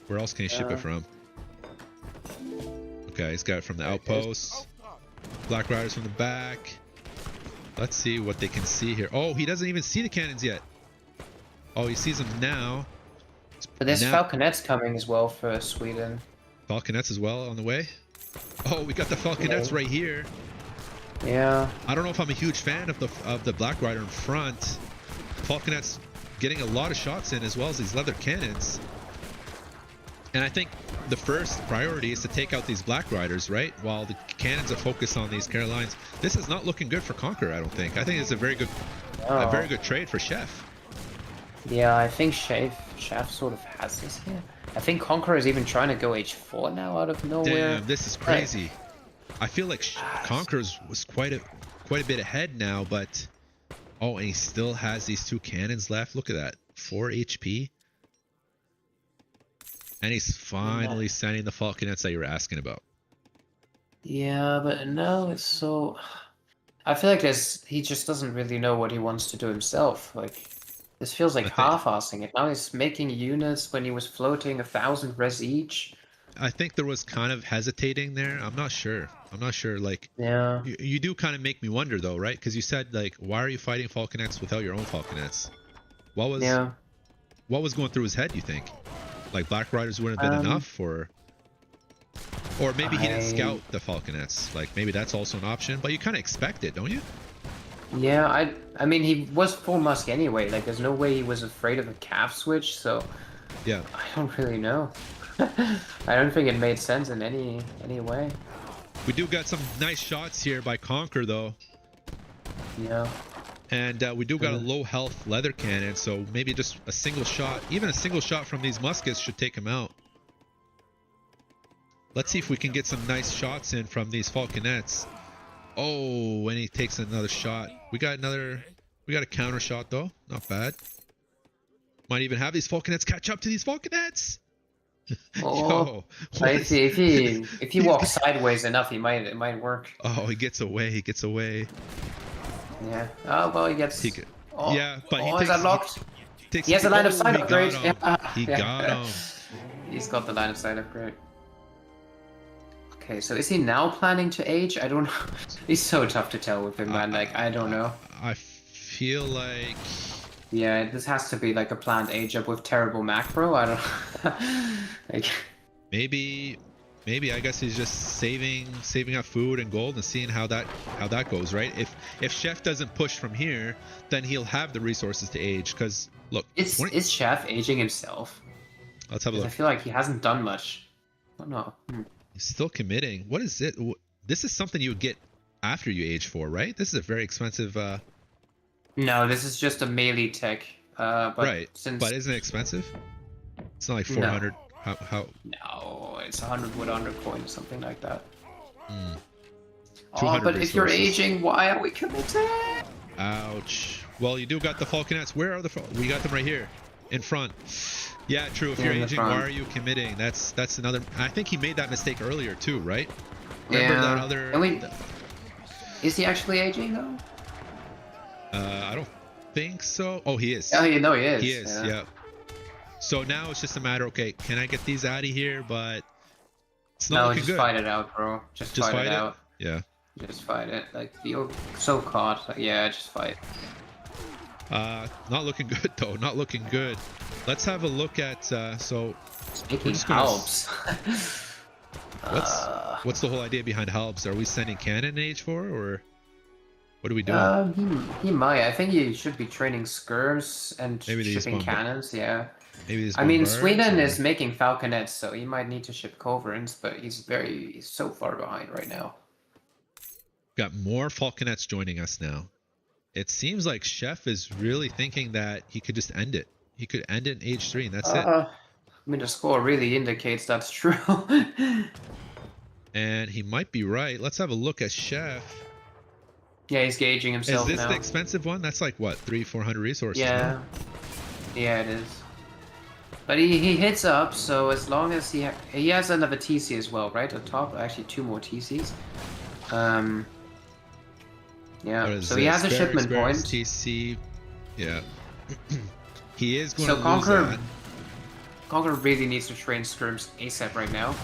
where else can he ship it from? Okay, he's got it from the outpost. Black Riders from the back. Let's see what they can see here. Oh, he doesn't even see the cannons yet. Oh, he sees them now. But there's Now- falconets coming as well for Sweden. Falconets as well on the way. Oh, we got the Falconets Okay. right here. Yeah. I don't know if I'm a huge fan of the Black Rider in front. Falconets getting a lot of shots in as well as these leather cannons. And I think the first priority is to take out these Black Riders, right? While the cannons are focused on these Carolines. This is not looking good for Conqueror, I don't think. I think it's a very good trade for Chef. Yeah, I think Chef sort of has this here. I think Conqueror is even trying to go H4 now out of nowhere. Damn, this is crazy. I feel like Conqueror's was quite a bit ahead now, but oh, and he still has these 2 cannons left. Look at that, 4 HP. And he's finally sending the Falconets that you were asking about. Yeah, but no, it's so. I feel like he just doesn't really know what he wants to do himself. Like, this feels like I think- half-assing it. Now he's making units when he was floating 1,000 res each. I think there was kind of hesitating there. I'm not sure. Like, Yeah. you do kind of make me wonder though, right? Because you said like, why are you fighting Falconets without your own Falconets? What was going through his head, you think? Like Black Riders wouldn't have been enough, or maybe he didn't scout the Falconets. Like maybe that's also an option, but you kind of expect it, don't you? Yeah, I mean, he was full Musk anyway. Like, there's no way he was afraid of a calf switch. So Yeah. I don't really know. I don't think it made sense in any way. We do got some nice shots here by Conquer though. Yeah. And we do got a low health leather cannon, so maybe just a single shot, even a single shot from these muskets should take him out. Let's see if we can get some nice shots in from these falconets. Oh, and he takes another shot. We got a counter shot though. Not bad. Might even have these falconets catch up to these falconets. Oh, Yo, if he walks sideways enough, it might work. Oh, he gets away. He gets away. Yeah. Oh well, he gets. Oh, yeah, but is that locked? He has a line of sight upgrade. He got him. He's got the line of sight upgrade. Okay, so is he now planning to age? I don't know. He's so tough to tell with him, man. Like, I don't know. I feel like... Yeah, this has to be like a planned age up with terrible macro. I don't like... Maybe I guess he's just saving up food and gold and seeing how that goes, right? If Chef doesn't push from here, then he'll have the resources to age. Because look, is Chef aging himself? Let's have a look. I feel like he hasn't done much. Oh no. He's still committing. What is it? This is something you would get after you age 4, right? This is a very expensive. No, this is just a melee tech. But right. But isn't it expensive? It's not like 400. No. How? No, it's 100 wood under coin, something like that. Oh, but if you're aging, why are we committed? Ouch. Well, you do got the falconets. Where are the? We got them right here, in front. Yeah, true. If you're aging, why are you committing? That's another. I think he made that mistake earlier too, right? Remember that other? Is he actually aging though? I don't think so. Oh, he is. Oh, you know he is. He is. Yeah. So now it's just a matter. Okay, can I get these out of here? But it's not looking good. No, just fight it out, bro. Just fight it out. Yeah. Just fight it. Like you're so caught. Like, yeah, just fight. Not looking good though. Not looking good. Let's have a look at. So. Speaking halbs. What's the whole idea behind halbs? Are we sending cannon in H4 or what are we doing? He might. I think he should be training skirms and shipping cannons. Yeah. Maybe I mean, Sweden is making falconets, so he might need to ship culverins, but he's so far behind right now. Got more falconets joining us now. It seems like Chef is really thinking that he could just end it. He could end it in H3 and that's it. I mean, the score really indicates that's true. And he might be right. Let's have a look at Chef. Yeah, he's gauging himself now. Is this the expensive one? That's like what, 300-400 resources? Yeah. No? Yeah, it is. But he hits up, so as long as he has another TC as well, right? On top, actually 2 more TCs. Yeah. So he has a shipment point. TC. Yeah. He is going to lose that. Conqueror really needs to train skirms ASAP right now.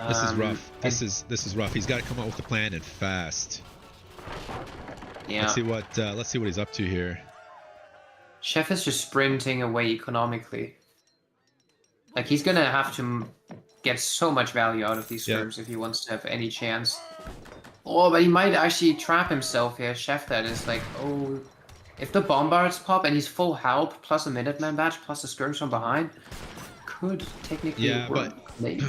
This is rough. This is rough. He's got to come up with a plan and fast. Yeah. Let's see what he's up to here. Chef is just sprinting away economically. Like he's gonna have to get so much value out of these skirms if he wants to have any chance. Oh, but he might actually trap himself here. Chef, that is like, oh, if the bombards pop and he's full help plus a Minuteman badge plus the skirms from behind, could technically work. But maybe.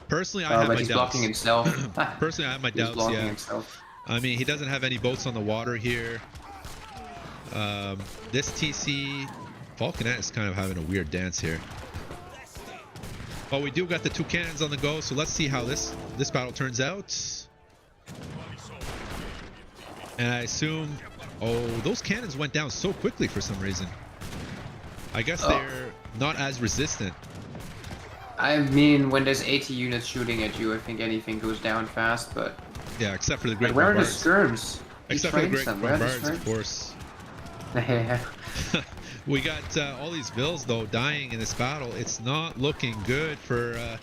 Personally, I have my doubts. Blocking himself. Personally, I have my doubts. Blocking himself. I mean, he doesn't have any boats on the water here. This TC Falconet is kind of having a weird dance here. Oh, we do got the 2 cannons on the go, so let's see how this battle turns out. And I assume, oh, those cannons went down so quickly for some reason. I guess they're not as resistant. I mean, when there's 80 units shooting at you, I think anything goes down fast, but... Yeah, except for the Great Where Bombards. are the skirms? Except for the Great Bombards, of course. We got all these vills, though, dying in this battle. It's not looking good for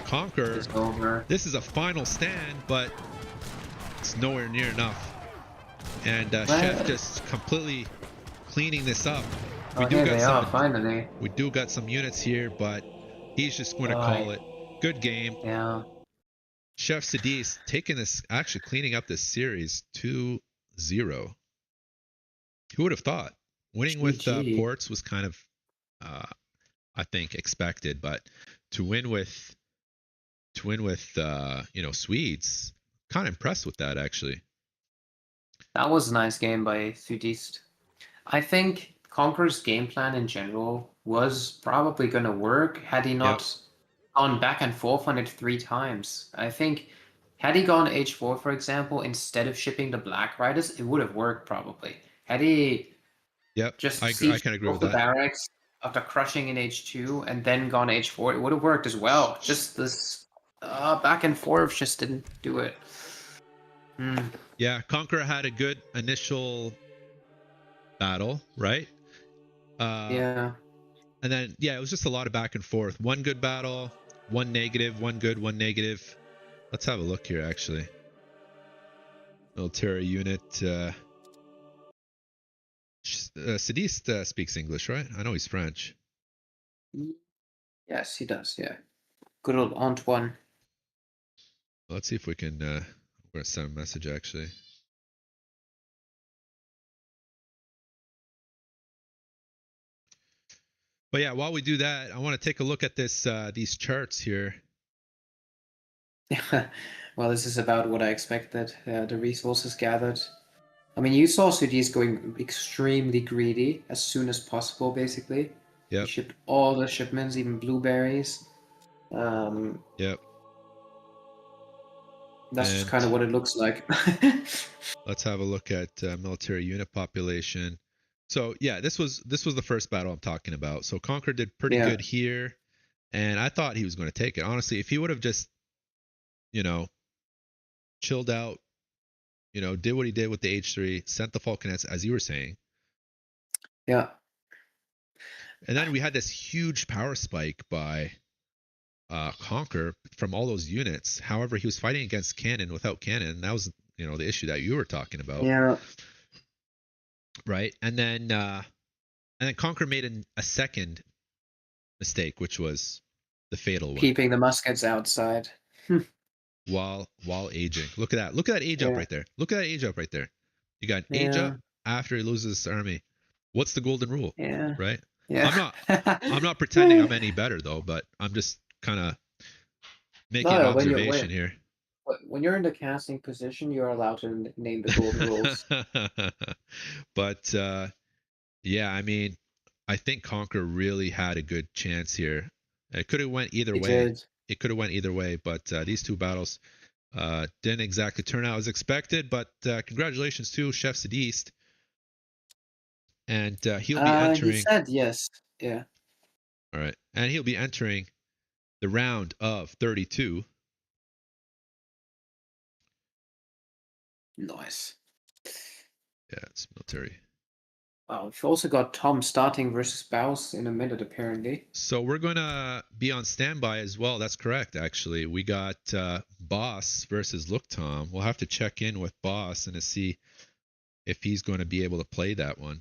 Conqueror. It's over. This is a final stand, but it's nowhere near enough. And Chef just completely cleaning this up. We do got some units here, but he's just going to call it. Good game. Yeah. Chefsudiste taking this, actually cleaning up this series 2-0. Who would have thought? Winning with GG. ports was kind of, I think, expected, but to win with Swedes, kind of impressed with that actually. That was a nice game by Sudiste. I think Conqueror's game plan in general was probably going to work had he not gone back and forth on it 3 times. I think had he gone H4, for example, instead of shipping the Black Riders, it would have worked probably. Had he just I sieged can agree off with the that. barracks after crushing in H2 and then gone H4, it would have worked as well. Just this back and forth just didn't do it. Yeah, Conqueror had a good initial battle, right? Yeah. And then, yeah, it was just a lot of back and forth. One good battle, one negative, one good, one negative. Let's have a look here, actually. Military unit. Sudiste speaks English, right? I know he's French. Yes, he does, yeah. Good old Antoine. Let's see if we can. I'm going to send a message, actually. But yeah, while we do that, I want to take a look at these charts here. Well, this is about what I expected. The resources gathered. I mean, you saw Sudis going extremely greedy as soon as possible, basically. Yep. He shipped all the shipments, even blueberries. Yep. That's just kind of what it looks like. Let's have a look at military unit population. So yeah, this was the first battle I'm talking about. So Conqueror did pretty good here, and I thought he was going to take it. Honestly, if he would have just, chilled out, did what he did with the H3, sent the Falconets, as you were saying. Yeah. And then we had this huge power spike by Conqueror from all those units. However, he was fighting against cannon without cannon. That was, the issue that you were talking about. Yeah. Right. And then Conqueror made a second mistake, which was the fatal one. Keeping the muskets outside. while aging. Look at that. Look at that age up right there. Look at that age up right there. You got an age up after he loses his army. What's the golden rule? Yeah. Right? Yeah. I'm not pretending I'm any better though, but I'm just kind of making an observation here. When you're in the casting position, you're allowed to name the golden rules. But yeah, I mean, I think Conqueror really had a good chance here. It could have went either way. It could have went either way, but these two battles didn't exactly turn out as expected. But congratulations to Chefsudiste. And he'll be entering. He said yes. Yeah. All right. And he'll be entering the round of 32. Nice. Yeah, it's military. Wow, we've also got Tom starting versus Baus in a minute, apparently. So we're going to be on standby as well. That's correct, actually. We got Boss versus Look Tom. We'll have to check in with Boss and to see if he's going to be able to play that one.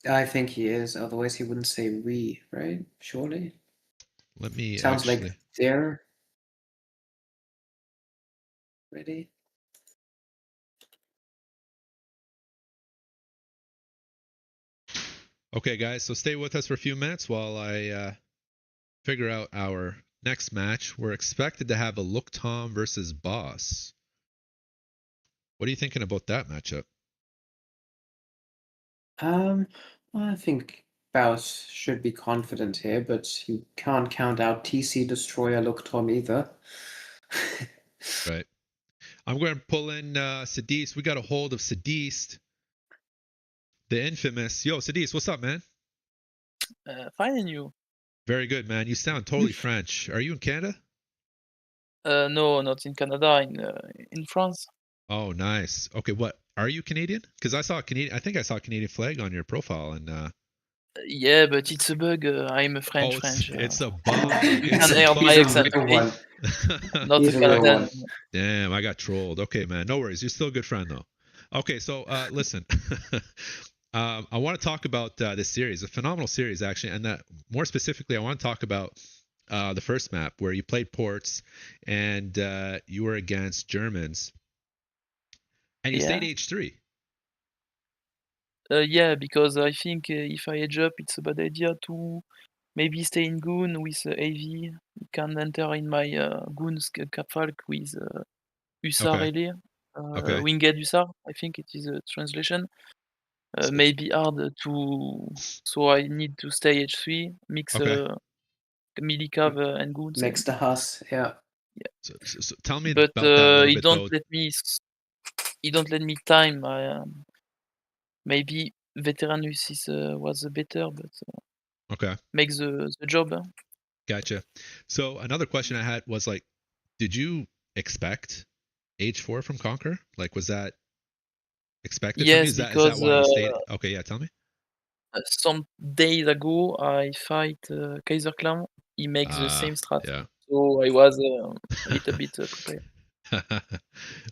I think he is. Otherwise, he wouldn't say we, right? Surely. Let me. Sounds like they're ready. Okay, guys. So stay with us for a few minutes while I figure out our next match. We're expected to have a Look Tom versus Boss. What are you thinking about that matchup? I think Baus should be confident here, but you can't count out TC Destroyer Look Tom either. Right. I'm going to pull in Sudiste. We got a hold of Sudiste, the infamous. Yo, Sudiste, what's up, man? Fine, and you? Very good, man. You sound totally French. Are you in Canada? No, not in Canada. In France. Oh, nice. Okay, what are you Canadian? Because I saw a Canadian. I think I saw a Canadian flag on your profile, and yeah, but it's a bug. I'm a French. It's a bug. You can hear my accent. Not a Canadian. Damn, I got trolled. Okay, man. No worries. You're still a good friend, though. Okay, so listen. I want to talk about this series, a phenomenal series, actually, and that more specifically, I want to talk about the first map where you played ports and you were against Germans, and you stayed H3. Yeah, because I think if I edge up, it's a bad idea to maybe stay in Goon with AV. You can enter in my Goon's Capfalk with Hussar Okay. Relay, Okay. Winged Hussar, I think it is a translation. Maybe hard to, so I need to stay H3, mix Okay. Millicav and Goons. Mix the Huss, yeah. So tell me But about that a little he bit, don't though. let me. He don't let me time. Maybe Veteranus was better, but Okay. makes the job. Gotcha. So another question I had was like, did you expect H4 from Conquer? Like, was that expected from you? Yes, Is that because why you stayed? Okay, yeah, tell me. some days ago I fight Kaiser Clan. He makes the same strat, Yeah. so I was a little bit prepared.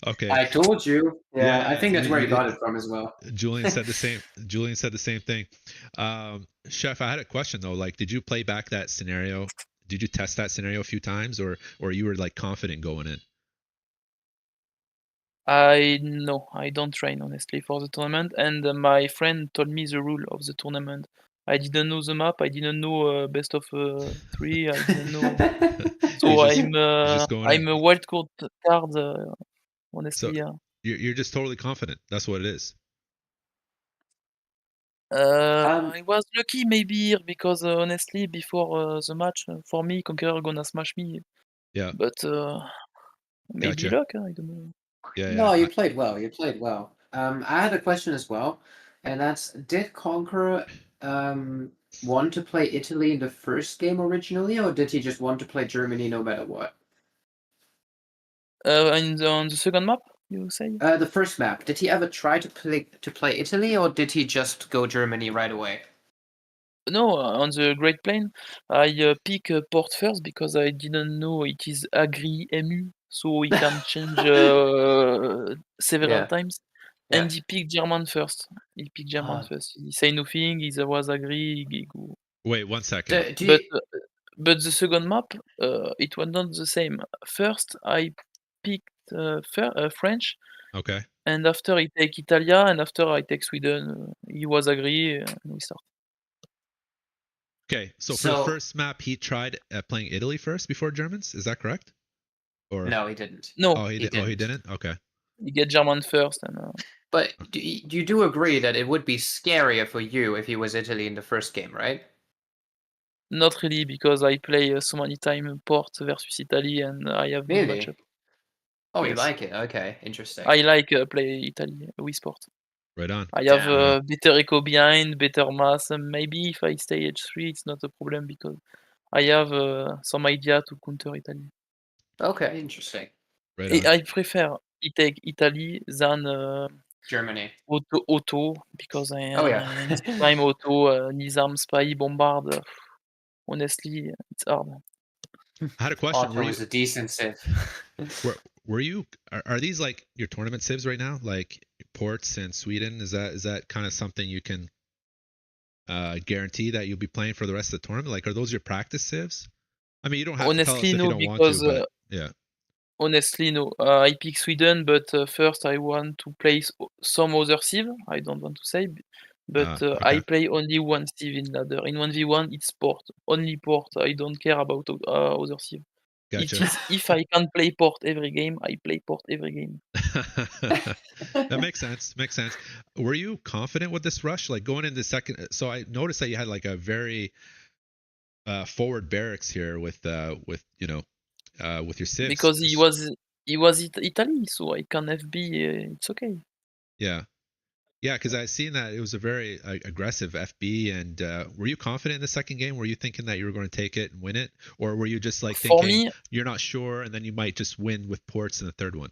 Okay. I told you. Yeah, I Yeah, think that's where he got it from as well. Julian said the same. Julian said the same thing. Chef, I had a question though. Like, did you play back that scenario? Did you test that scenario a few times, or you were like confident going in? I don't train honestly for the tournament, and my friend told me the rule of the tournament. I didn't know the map. I didn't know best of 3. I didn't know, so just going in. I'm a wild card, So honestly. Yeah. you're just totally confident. That's what it is. I was lucky maybe here because honestly before the match for me Conqueror gonna smash me, Yeah. but maybe Gotcha. luck. I don't know. Yeah. No, Yeah. you played well. You played well. I had a question as well, and that's: did Conqueror want to play Italy in the first game originally, or did he just want to play Germany no matter what? On the second map, you say? The first map. Did he ever try to play Italy, or did he just go Germany right away? No, on the Great Plain, I pick port first because I didn't know it is Agri MU, so he can change several times. Yeah. And he picked German first. He picked German first. He say nothing. He was Agri. He go. Wait 1 second. But the second map, it was not the same. First, I picked French, Okay. and after I take Italia, and after I take Sweden. He was Agri, and we start. Okay, so for the first map, he tried playing Italy first before Germans. Is that correct? Or no, he didn't. No, he didn't. Oh, he didn't. Okay. You get German first, and. But you do agree that it would be scarier for you if he was Italy in the first game, right? Not really, because I play so many times Port versus Italy, and I have good matchup. Oh, Yes. you like it? Okay, interesting. I like play Italy with Port. Right on. I have better echo behind, better mass. Maybe if I stay H3, it's not a problem because I have some idea to counter Italy. Okay, interesting. Right on. I prefer take Italy than Germany. Auto because time Auto, Nizam, Spy, Bombard. Honestly, it's hard. I had a question. Auto is a decent civ. Were you? Are these like your tournament civs right now? Like Ports and Sweden? Is that kind of something you can guarantee that you'll be playing for the rest of the tournament? Like, are those your practice civs? I mean, you don't have to tell us if you don't want to, but yeah. Honestly, no. I pick Sweden, but first I want to play some other civ. I don't want to say, but Okay. I play only one civ in ladder. In 1v1, it's port. Only port. I don't care about other civ. Gotcha. It is if I can play port every game, I play port every game. That makes sense. Makes sense. Were you confident with this rush, like going into second? So I noticed that you had like a very forward barracks here with with your civs. Because he was Italy, so I can FB. It's okay. Yeah. Yeah, because I seen that it was a very aggressive FB, and were you confident in the second game? Were you thinking that you were going to take it and win it, or were you just like thinking you're not sure, and then you might just win with ports in the third one?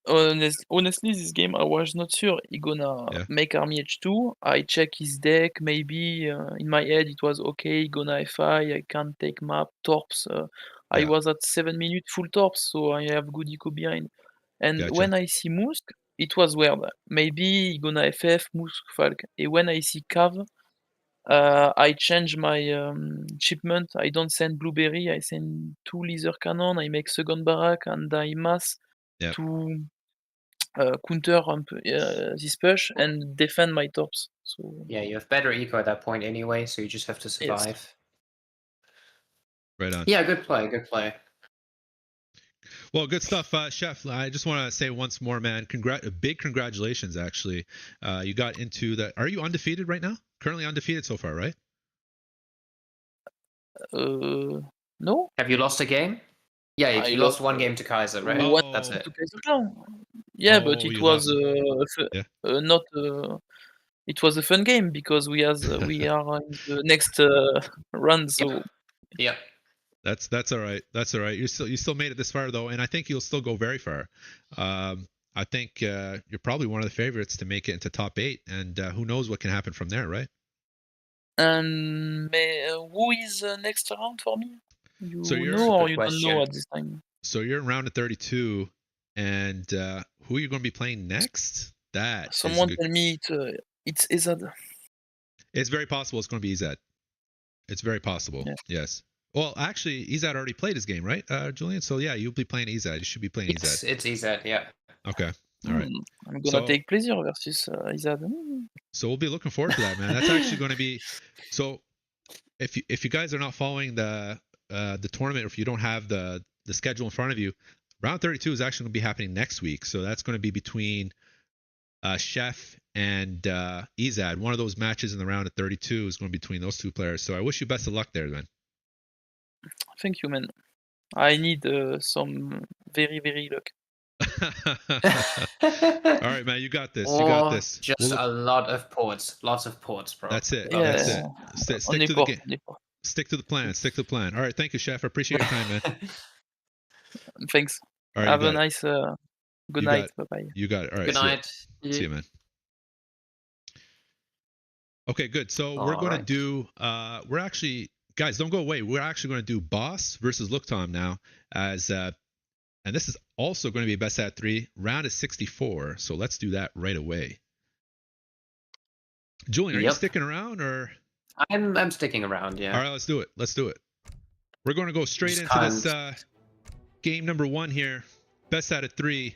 Honestly, this game I was not sure he gonna make army H2. I check his deck, maybe in my head it was okay. Gonna FI, I can't take map torps. I was at 7 minutes full torps, so I have good eco behind. And when I see Musk, it was weird. Maybe he gonna FF Musk Falk. And when I see Cav, I change my shipment. I don't send blueberry. I send 2 laser cannon. I make second barrack and I mass Yep. to counter this push and defend my torps. So Yeah, you have better eco at that point anyway, so you just have to survive. yes. Right on. Yeah, good play, good play. Well, good stuff, Chef. I just want to say once more, man, big congratulations, actually. You got into the... Are you undefeated right now? Currently undefeated so far, right? No. Have you lost a game? Yeah, I you lost lost one game to Kaiser, right? Oh. That's it. to pkclan. Yeah, but Oh, it you was lost. Yeah. not. It was a fun game because we are in the next run. So Yep. That's all right. That's all right. You still made it this far though, and I think you'll still go very far. I think you're probably one of the favorites to make it into top 8, and who knows what can happen from there, right? and who is next round for me? You So you're- know or Good you don't question. know at this time? So you're in round of 32, and who are you going to be playing next? That Someone is tell me it's Izad. It's very possible it's going to be Izad. It's very possible. Yeah. Yes. Well, actually, Izad already played his game, right, Julian? So yeah, you'll be playing Izad. You should be playing It's Izad. EZ, yeah. Okay. All right. I'm gonna So- take pleasure versus Izad. So we'll be looking forward to that, man. That's actually going to be... So if you guys are not following the tournament, or if you don't have the schedule in front of you, round 32 is actually going to be happening next week. So that's going to be between Chef and Izad. One of those matches in the round of 32 is going to be between those two players. So I wish you best of luck there, man. Thank you, man. I need some very, very luck. All right, man. You got this. You got this. Just a lot of ports. Lots of ports, bro. That's it. Yeah. That's it. Stick to the game. Stick to the plan. Stick to the plan. All right. Thank you, Chef. I appreciate your time, man. Thanks. All right. Have you a got it. nice good You night. got Bye bye. You got it. All right. Good see ya. night. See you, man. Okay, good. So we're All going to right. do. We're actually, guys, don't go away. We're actually going to do Boss versus Looktom now, as and this is also going to be a best out of 3. Round is 64. So let's do that right away. Julian, are you Yep. sticking around or? I'm sticking around, yeah. All right, let's do it. Let's do it. We're going to go straight Just into this game number 1 here, best out of 3.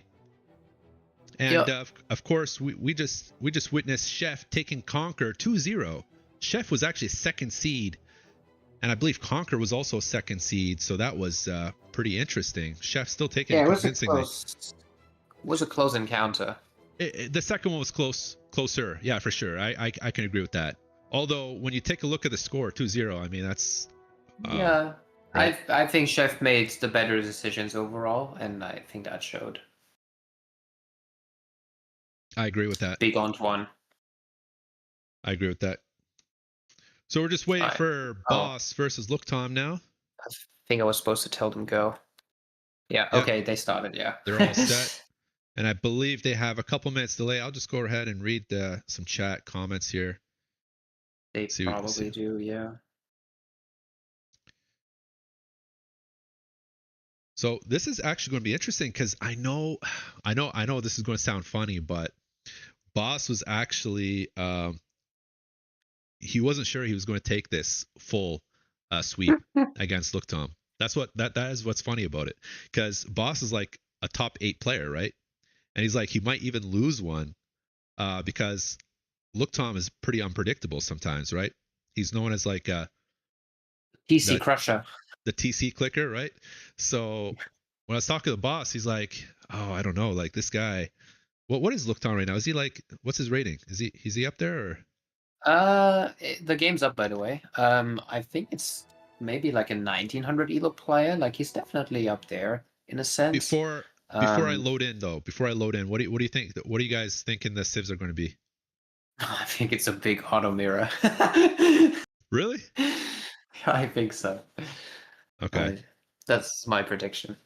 And Yep. of course, we just witnessed Chef taking Conquer 2-0. Chef was actually a 2nd seed, and I believe Conquer was also a 2nd seed, so that was pretty interesting. Chef still taking it convincingly. Was a close encounter. The second one was closer. Yeah, for sure. I can agree with that. Although when you take a look at the score, 2-0, I mean that's Yeah. right. I think Chef made the better decisions overall, and I think that showed. I agree with that. Big Antoine. I agree with that. So we're just waiting Alright. for Boss versus Looktom now. I think I was supposed to tell them go. Yeah, Yeah. okay, they started, yeah. They're all set. And I believe they have a couple minutes delay. I'll just go ahead and read some chat comments here. They See what- probably do, yeah. So this is actually going to be interesting because I know this is going to sound funny, but Boss was actually he wasn't sure he was going to take this full sweep against Looktom. That is what's funny about it, because Boss is like a top 8 player, right? And he's like, he might even lose one because Looktom is pretty unpredictable sometimes, right? He's known as like TC Crusher. the TC clicker, right? So when I was talking to the Boss, he's like, oh, I don't know, like this guy. What is Looktom right now? Is he like, what's his rating? Is he up there or? The game's up, by the way. I think it's maybe like a 1900 elo player. Like he's definitely up there in a sense. Before I load in, what do you think? What do you guys thinking the civs are going to be? I think it's a big auto mirror. Really? I think so. Okay. That's my prediction.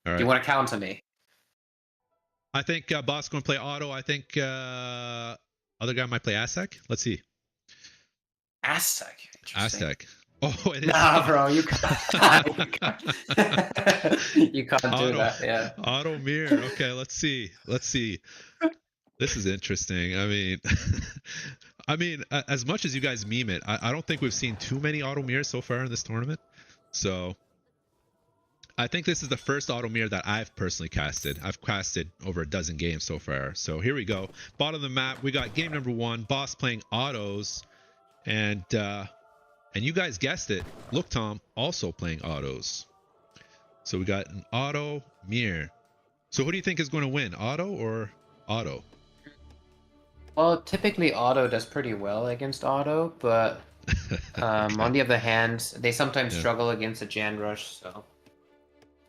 All Do you right. want to counter me? I think Boss going to play auto. I think other guy might play Aztec. Let's see. Aztec. Aztec. Oh, it is. Nah, bro, you can't. You can't do that. Yeah. Auto mirror. Okay, let's see. This is interesting. I mean, I mean, as much as you guys meme it, I don't think we've seen too many auto mirrors so far in this tournament. So I think this is the first auto mirror that I've personally casted. I've casted over a dozen games so far. So here we go. Bottom of the map, we got game number 1, Boss playing autos, and you guys guessed it, Look Tom also playing autos. So we got an auto mirror. So who do you think is going to win, auto or auto? Well, typically auto does pretty well against auto, but on the other hand, they sometimes struggle against a Jan Rush, so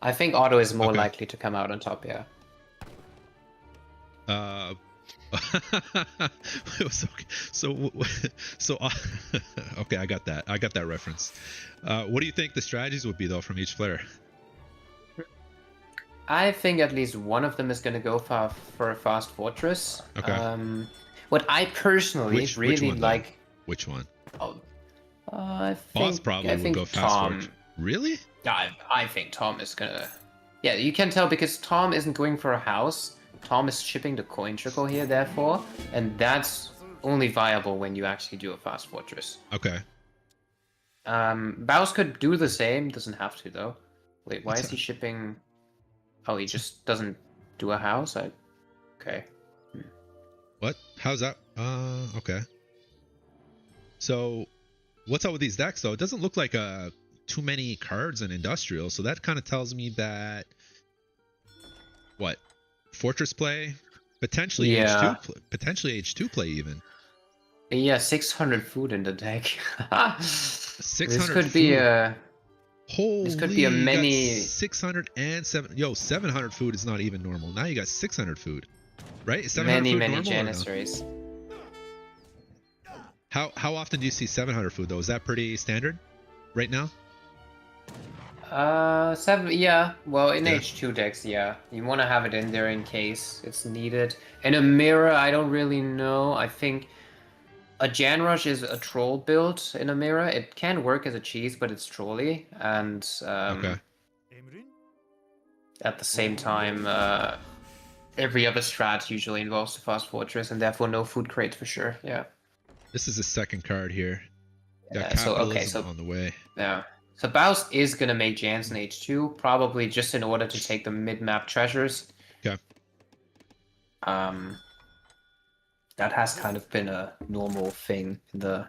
I think auto is more likely to come out on top, yeah. So okay, I got that reference. What do you think the strategies would be though from each player? I think at least one of them is going to go for a fast fortress. Okay. What I personally really like. Which one? I think Boss probably would go fast fortress. Really? Yeah, I think Tom is gonna. Yeah, you can tell because Tom isn't going for a house. Tom is shipping the coin trickle here, therefore, and that's only viable when you actually do a fast fortress. Okay. Baus could do the same. Doesn't have to though. Wait, why is he shipping? Oh, he just doesn't do a house. Okay. What? How's that? Okay. So, what's up with these decks though? It doesn't look like too many cards in industrial, so that kind of tells me that what? Fortress play, potentially H2 play even. Yeah, 600 food in the deck. 600 this could food. be a. Holy, this could be a many. 607. Yo, 700 food is not even normal. Now you got 600 food, right? Many Janissaries. How often do you see 700 food though? Is that pretty standard right now? 7. Yeah. Well, in H2 decks, yeah, you want to have it in there in case it's needed. In a mirror, I don't really know. I think a Jan Rush is a troll build in a mirror. It can work as a cheese, but it's trolly, and at the same time, every other strat usually involves the fast fortress, and therefore no food crates for sure. Yeah. This is the second card here. Got so on the way. Yeah. So Baus is gonna make Jans in H2, probably just in order to take the mid-map treasures. Okay. That has kind of been a normal thing in the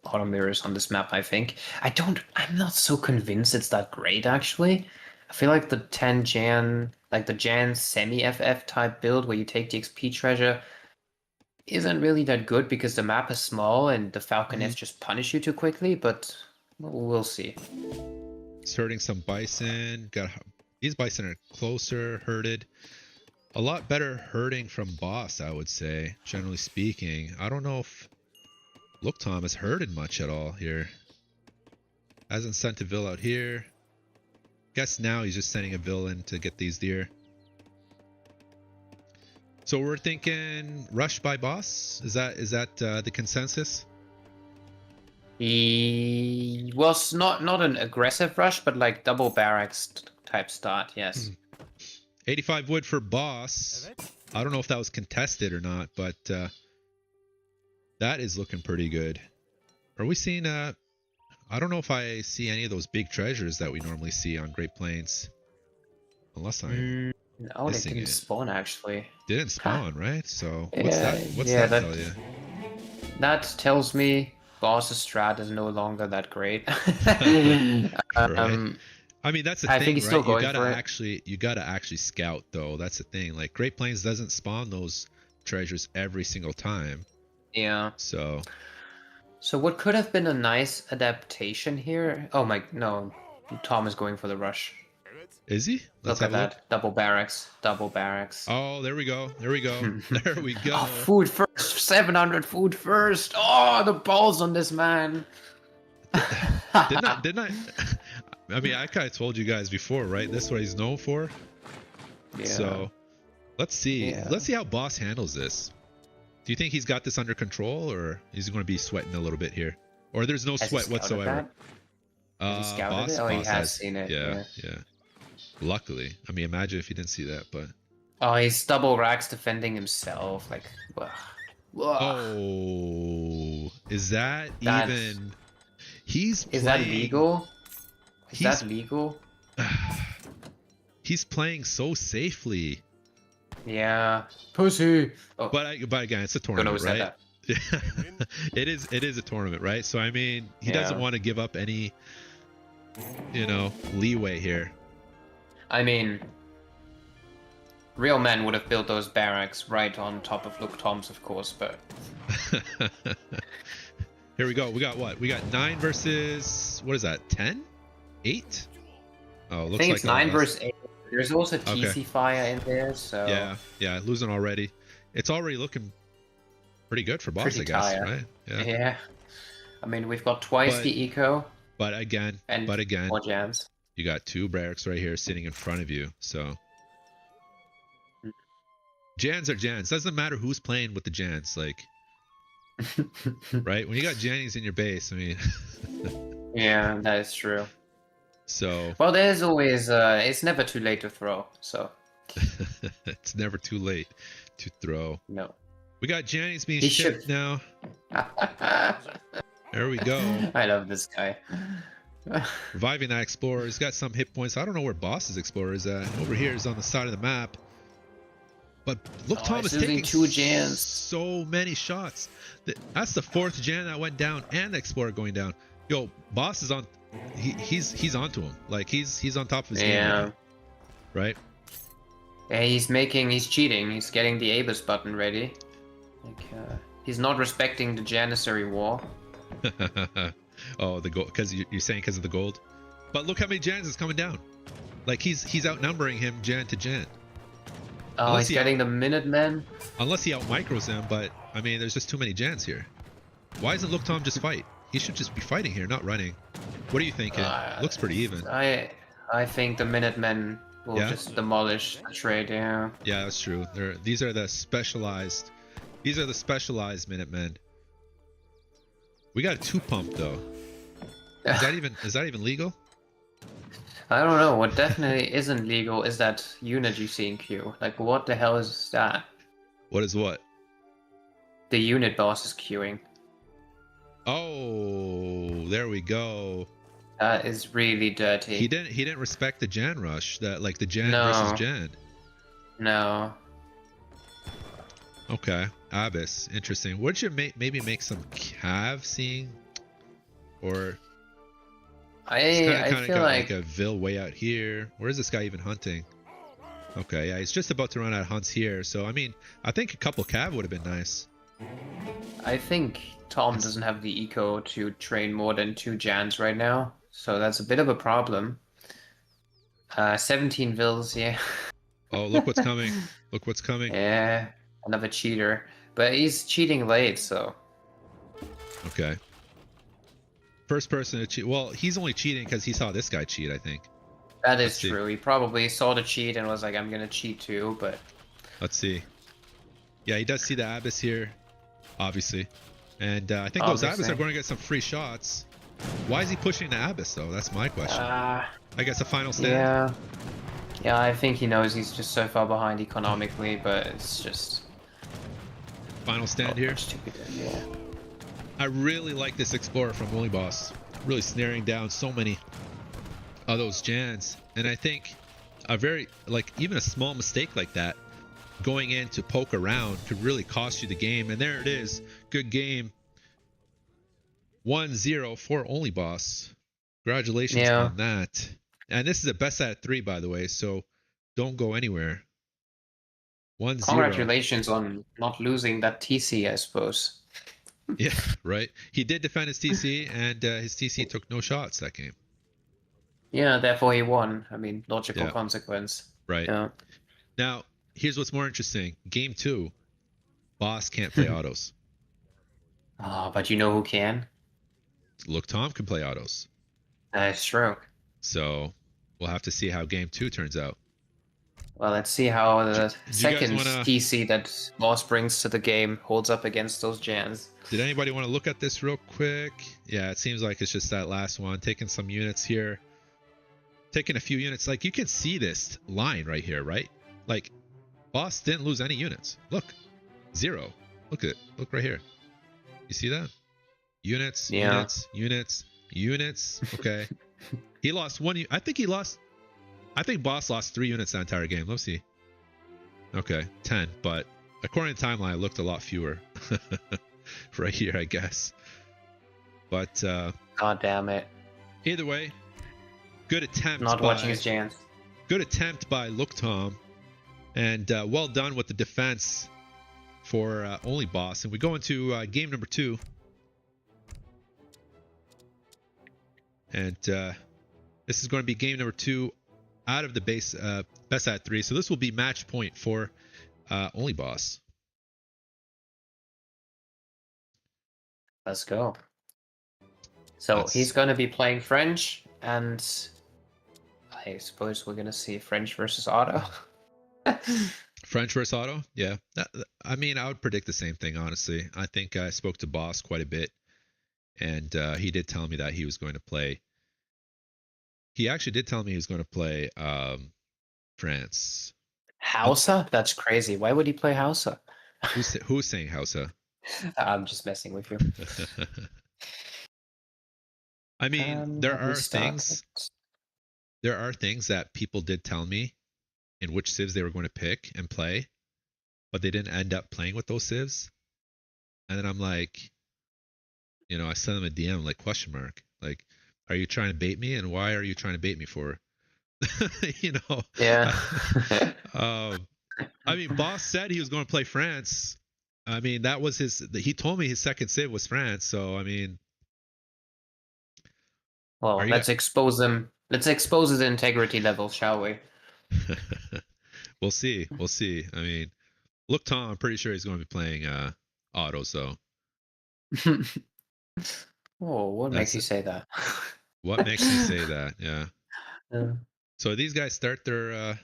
auto mirrors on this map, I think. I'm not so convinced it's that great, actually. I feel like the 10 Jan, like the Jan semi-FF type build where you take the XP treasure isn't really that good because the map is small and the Falconets just punish you too quickly, but we'll see. It's hurting some Bison. These Bison are closer, herded. A lot better herding from Boss, I would say, generally speaking. I don't know if Look Tom has herded much at all here. Hasn't sent a Vill out here. Guess now he's just sending a Vill in to get these deer. So we're thinking rush by Boss? Is that the consensus? Well, it's not an aggressive rush, but like double barracks type start, yes. 85 wood for Boss. I don't know if that was contested or not, but that is looking pretty good. Are we seeing I don't know if I see any of those big treasures that we normally see on Great Plains. Unless I'm no, they didn't spawn actually. Didn't spawn, right? So yeah, what's that tell you? That tells me Boss's strat is no longer that great. Right. I mean, that's the thing, think he's right? Still You gotta actually scout though. That's the thing. Like Great Plains doesn't spawn those treasures every single time. Yeah. So what could have been a nice adaptation here? Oh my, no. Tom is going for the rush. Is he? Look at that. Double barracks. Oh, there we go. There we go. Oh, food first. 700 food first. Oh, the balls on this man. Didn't I? I mean, I kind of told you guys before, right? This is what he's known for. Yeah. So let's see. Yeah. Let's see how Boss handles this. Do you think he's got this under control, or is he going to be sweating a little bit here? Or there's no sweat whatsoever? Has he scouted it? Oh, he has seen it. Yeah. Luckily. I mean, imagine if you didn't see that, but... Oh, he's double racks defending himself. Like, well, Oh, is that That's- even? He's Is playing. that legal? Is He's- that legal? He's playing so safely. Yeah. Pussy. Oh, But again, it's a don't know tournament, who said right? that. It is a tournament, right? So I mean, he doesn't Yeah. want to give up any, leeway here. I mean, real men would have built those barracks right on top of Luke Tom's, of course, but Here we go. We got what? We got 9 versus, what is that? 10? 8? Oh, I looks think like it's 9 less. versus 8. There's also Okay. TC Fire in there, so Yeah, losing already. It's already looking pretty good for boss, Pretty I guess, tired. right? Yeah. yeah. I mean, we've got twice But- the eco But again, and more jams. you got 2 barracks right here sitting in front of you. So Jans are Jans. Doesn't matter who's playing with the Jans, like, right? When you got Jannies in your base, I mean, Yeah, that is true. so Well, there's always it's never too late to throw, so it's never too late to throw. no. We got Jannies being He shipped should- now. There we go. I love this guy. Reviving that Explorer. He's got some hit points. I don't know where Boss's Explorer is at. Over here is on the side of the map. But look, Oh, Tom he's is losing taking 2 Jans. so many shots. That's the 4th Jan that went down, and the Explorer going down. Yo, Boss is on. He's onto him. Like he's on top of his game. Yeah. Right. Yeah, he's cheating. He's getting the Abus button ready. Like, he's not respecting the Janissary War. Oh, the gold. Because you're saying because of the gold. But look how many Jans is coming down. Like he's outnumbering him Jan to Jan. Oh, Unless he's he getting the Minutemen. Unless he out micros them, but I mean, there's just too many Jans here. Why doesn't Look Tom just fight? He should just be fighting here, not running. What are you thinking? Looks pretty even. I think the Minutemen will Yeah? just demolish the trade. Yeah. Yeah, that's true. These are the specialized. These are the specialized Minutemen. We got a 2 pump though. Is that even legal? I don't know. What definitely isn't legal is that unit you see in queue. Like, what the hell is that? What is what? The unit boss is queuing. Oh, there we go. That is really dirty. He didn't respect the Jan rush. That like the Jan No. versus Jan. No. Okay, Abyss, interesting. Would you maybe make some cav seeing, or I feel got like a Vil way out here. Where is this guy even hunting? Okay, yeah, he's just about to run out of hunts here. So I mean, I think a couple cav would have been nice. Tom doesn't have the eco to train more than 2 Jans right now, so that's a bit of a problem. 17 Vils, yeah. Oh, look what's coming! Look what's coming! Yeah, another cheater. But he's cheating late, so... Okay. First person to cheat. Well, he's only cheating because he saw this guy cheat, I think. That Let's is see. true. He probably saw the cheat and was like, I'm gonna cheat too, but... Let's see. Yeah, he does see the Abyss here, obviously. And I think those Abyss Obviously. are going to get some free shots. Why is he pushing the Abyss, though? That's my question. I guess a final stand. yeah. Yeah, I think he knows he's just so far behind economically, but it's just... Final stand here. Stupid, yeah. I really like this Explorer from OnlyBaus. Really snaring down so many of those Jans. And I think a very, like, even a small mistake like that, going in to poke around, could really cost you the game. And there it is. Good game. 1-0 for OnlyBaus. Congratulations on that. And this is a best out of 3, by the way, so don't go anywhere. 1-0. Congratulations on not losing that TC, I suppose. Yeah, right. He did defend his TC, and his TC took no shots that game. Yeah, therefore he won. I mean, logical Yeah. consequence. Right. Yeah. Now, here's what's more interesting. Game 2, Boss can't play autos. Oh, but you know who can? Look, Tom can play autos. That's true. So we'll have to see how Game 2 turns out. Well, let's see how the Do you guys second wanna- TC that Boss brings to the game holds up against those Jans. Did anybody want to look at this real quick? Yeah, it seems like it's just that last one. Taking some units here. Taking a few units. Like, you can see this line right here, right? Like, Boss didn't lose any units. Look, 0. Look at it. Look right here. You see that? Units, Yeah. units, units, units. Okay. He lost 1. I think Boss lost 3 units that entire game. Let's see. Okay, 10. But according to timeline, it looked a lot fewer. Right here, I guess. But God damn it. either way, good attempt. Not watching his chance. Good attempt by Look Tom, and well done with the defense for OnlyBaus. And we go into game number 2. And this is going to be game number 2 out of the base best at 3. So this will be match point for OnlyBaus. Let's go. So he's going to be playing French, and I suppose we're going to see French versus Otto. French versus Otto? Yeah. I mean, I would predict the same thing, honestly. I think I spoke to Boss quite a bit, and he did tell me that he was going to play. He actually did tell me he was going to play France. Hausa? That's crazy. Why would he play Hausa? Who's saying Hausa? I'm just messing with you. I mean, there are things that people did tell me in which civs they were going to pick and play, but they didn't end up playing with those civs. And then I'm like, I sent them a DM like question mark, like, are you trying to bait me, and why are you trying to bait me for? Yeah. I mean, Boss said he was going to play France. I mean, that was he told me his second civ was France. So, I mean. Well, let's expose him. Let's expose his integrity level, shall we? We'll see. We'll see. I mean, look, Tom, I'm pretty sure he's going to be playing Otto, so. Oh, what makes you say that? What makes you say that? Yeah. So these guys start their.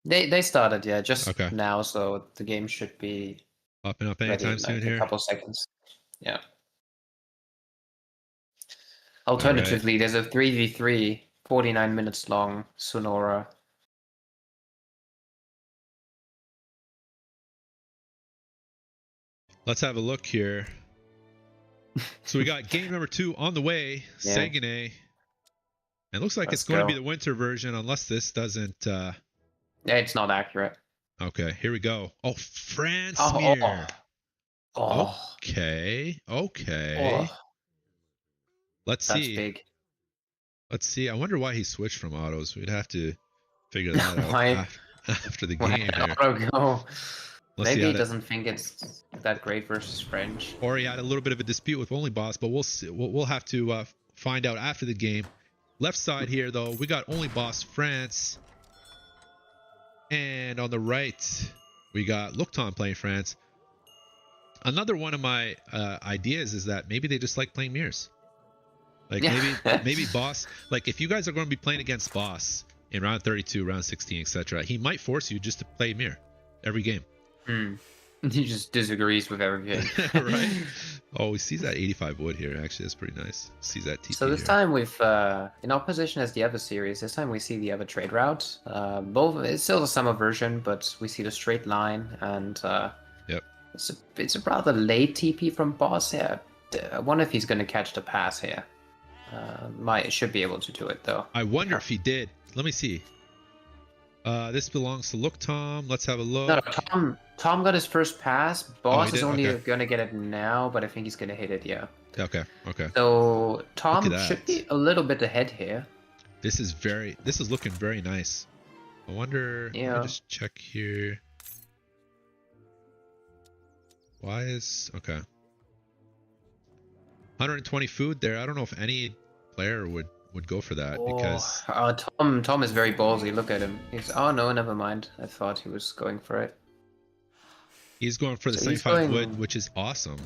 They started, yeah, just okay. now, so the game should be popping up anytime soon here. A couple seconds. Yeah. Alternatively, there's a 3v3, 49 minutes long, Sonora. Let's have a look here. So we got game number 2 on the way, yeah. Saguenay. And it looks like it's going to be the winter version, unless this doesn't... Yeah, it's not accurate. Okay, here we go. Oh, France mirror. Okay. Let's see. That's big. Let's see. I wonder why he switched from autos. We'd have to figure that out after the game here. Maybe he doesn't think it's that great versus French. Or he had a little bit of a dispute with OnlyBaus, but we'll see. We'll have to find out after the game. Left side here, though, we got OnlyBaus France. And on the right, we got Lookton playing France. Another one of my ideas is that maybe they just like playing mirrors. Like maybe Boss, like if you guys are going to be playing against Boss in round 32, round 16, etc., he might force you just to play mirror every game. He just disagrees with everything. Right? Oh, he sees that 85 wood here. Actually, that's pretty nice. Sees that TP. So this time we've, in opposition as the other series, this time we see the other trade route. Both it's still the summer version, but we see the straight line, and yep. It's a rather late TP from Boss here. I wonder if he's going to catch the pass here. Should be able to do it though. I wonder if he did. Let me see. This belongs to Look Tom. Let's have a look. No, Tom got his first pass. Boss is only gonna get it now, but I think he's gonna hit it. Yeah. Okay. So Tom should be a little bit ahead here. This is looking very nice. I wonder. Yeah. Let me just check here. Why is 120 food there? I don't know if any player would go for that because Tom is very ballsy. Look at him. No, never mind. I thought he was going for it. He's going for the 75 wood, which is awesome.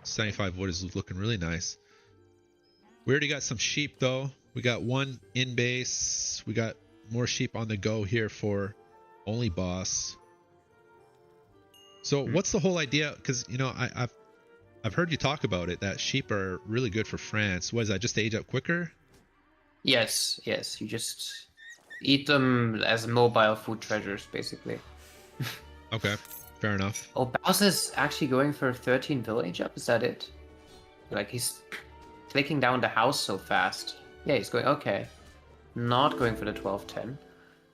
75 wood is looking really nice. We already got some sheep though. We got one in base. We got more sheep on the go here for OnlyBaus. So what's the whole idea? Because I've heard you talk about it, that sheep are really good for France. What is that, just to age up quicker? Yes. You just eat them as mobile food treasures, basically. Okay. Fair enough. Oh, Baus is actually going for 13 village up. Is that it? Like he's clicking down the house so fast. Yeah, he's going. Okay, not going for the 12-10.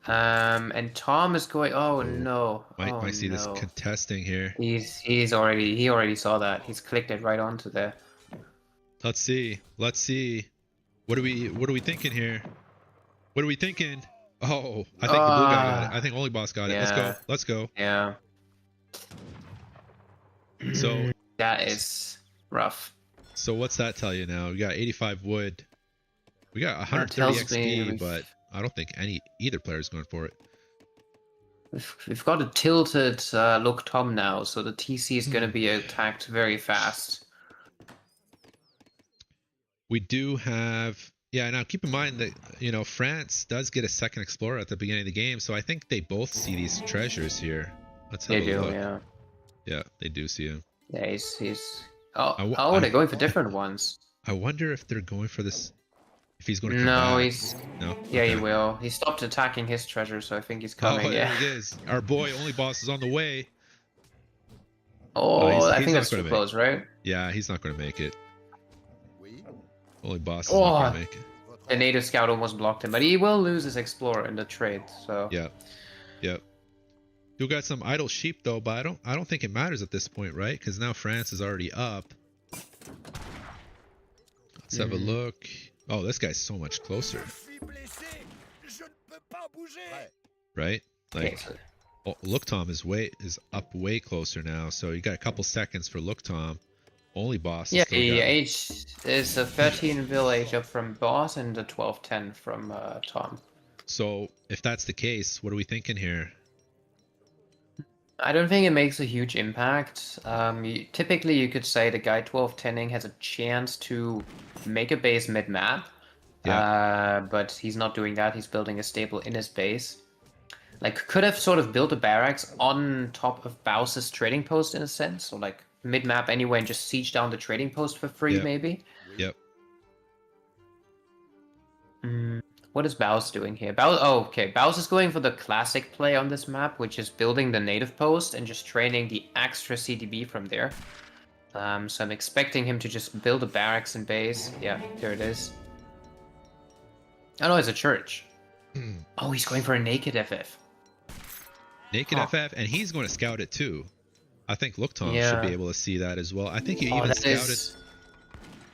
And Tom is going. Oh no! Might see this no! contesting here. He already saw that. He's clicked it right onto there. Let's see. What are we thinking here? What are we thinking? Oh, I think the blue guy got it. I think OnlyBaus got it. Yeah. Let's go. Yeah. So that is rough. So what's that tell you now? We got 85 wood. We got 130 tells XP, me but I don't think either player is going for it. We've got a tilted look Tom now, so the TC is going to be attacked very fast. We do have, yeah. Now keep in mind that France does get a second explorer at the beginning of the game, so I think they both see these treasures here. Let's have a look. Yeah. Yeah, they do see him. Yeah, he's. Oh, they're going for different ones. I wonder if they're going for this. If he's going to come no, back. he's. No. Yeah, okay. he will. He stopped attacking his treasure, so I think he's coming. Oh, there it is. Our boy OnlyBaus is on the way. Oh, I think that's too close, right? Yeah, he's not going to make it. OnlyBaus is Oh, not going to make it. The native scout almost blocked him, but he will lose his explorer in the trade. So. Yep. You got some idle sheep though, but I don't think it matters at this point, right? Because now France is already up. Let's have a look. Oh, this guy's so much closer. Right? Like, Look Tom is up way closer now. So you got a couple seconds for Look Tom. OnlyBaus. Yeah, the age is a 13 village up from Boss and a 12-10 from Tom. So if that's the case, what are we thinking here? I don't think it makes a huge impact. Typically, you could say the guy 12-10ing has a chance to make a base mid-map. Yeah. But he's not doing that. He's building a stable in his base. Like, could have sort of built a barracks on top of Baus's trading post in a sense. Or like mid-map anyway and just siege down the trading post for free, maybe. Yep. What is Baus doing here? Baus is going for the classic play on this map, which is building the native post and just training the extra CDB from there. So I'm expecting him to just build a barracks and base. Yeah, there it is. Oh no, it's a church. Oh, he's going for a naked FF. Naked FF, and he's going to scout it too. I think Look Tom should be able to see that as well. I think he even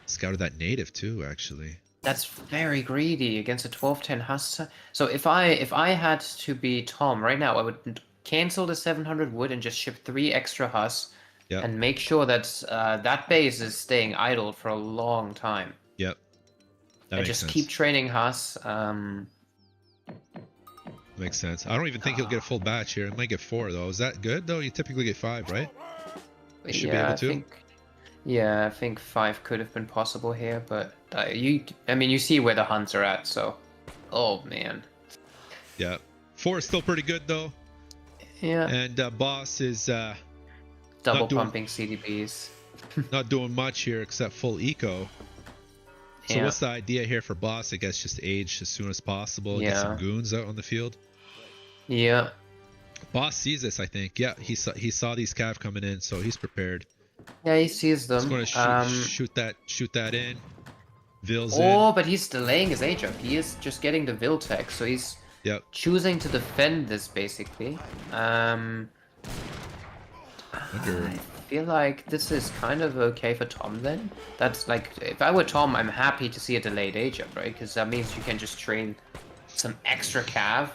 scouted that native too, actually. That's very greedy against a 12-10 Huss. So if I had to be Tom right now, I would cancel the 700 wood and just ship 3 extra Huss and make sure that that base is staying idle for a long time. Yep. And just keep training Huss. Makes sense. I don't even think he'll get a full batch here. It might get 4 though. Is that good though? You typically get 5, right? You should be able to. I think 5 could have been possible here, but you see where the hunts are at, so. Oh man. Yeah. 4 is still pretty good though. Yeah. And Boss is double pumping CDBs. Not doing much here except full eco. So what's the idea here for Boss? I guess just age as soon as possible. Get some goons out on the field. Yeah. Boss sees this, I think. Yeah, he saw these cav coming in, so he's prepared. Yeah, he sees them. He's going to shoot that in. Vill's in. But he's delaying his age up. He is just getting the Vil tech, so he's choosing to defend this basically. I feel like this is kind of okay for Tom then. That's like, if I were Tom, I'm happy to see a delayed age up, right? Because that means you can just train some extra cav.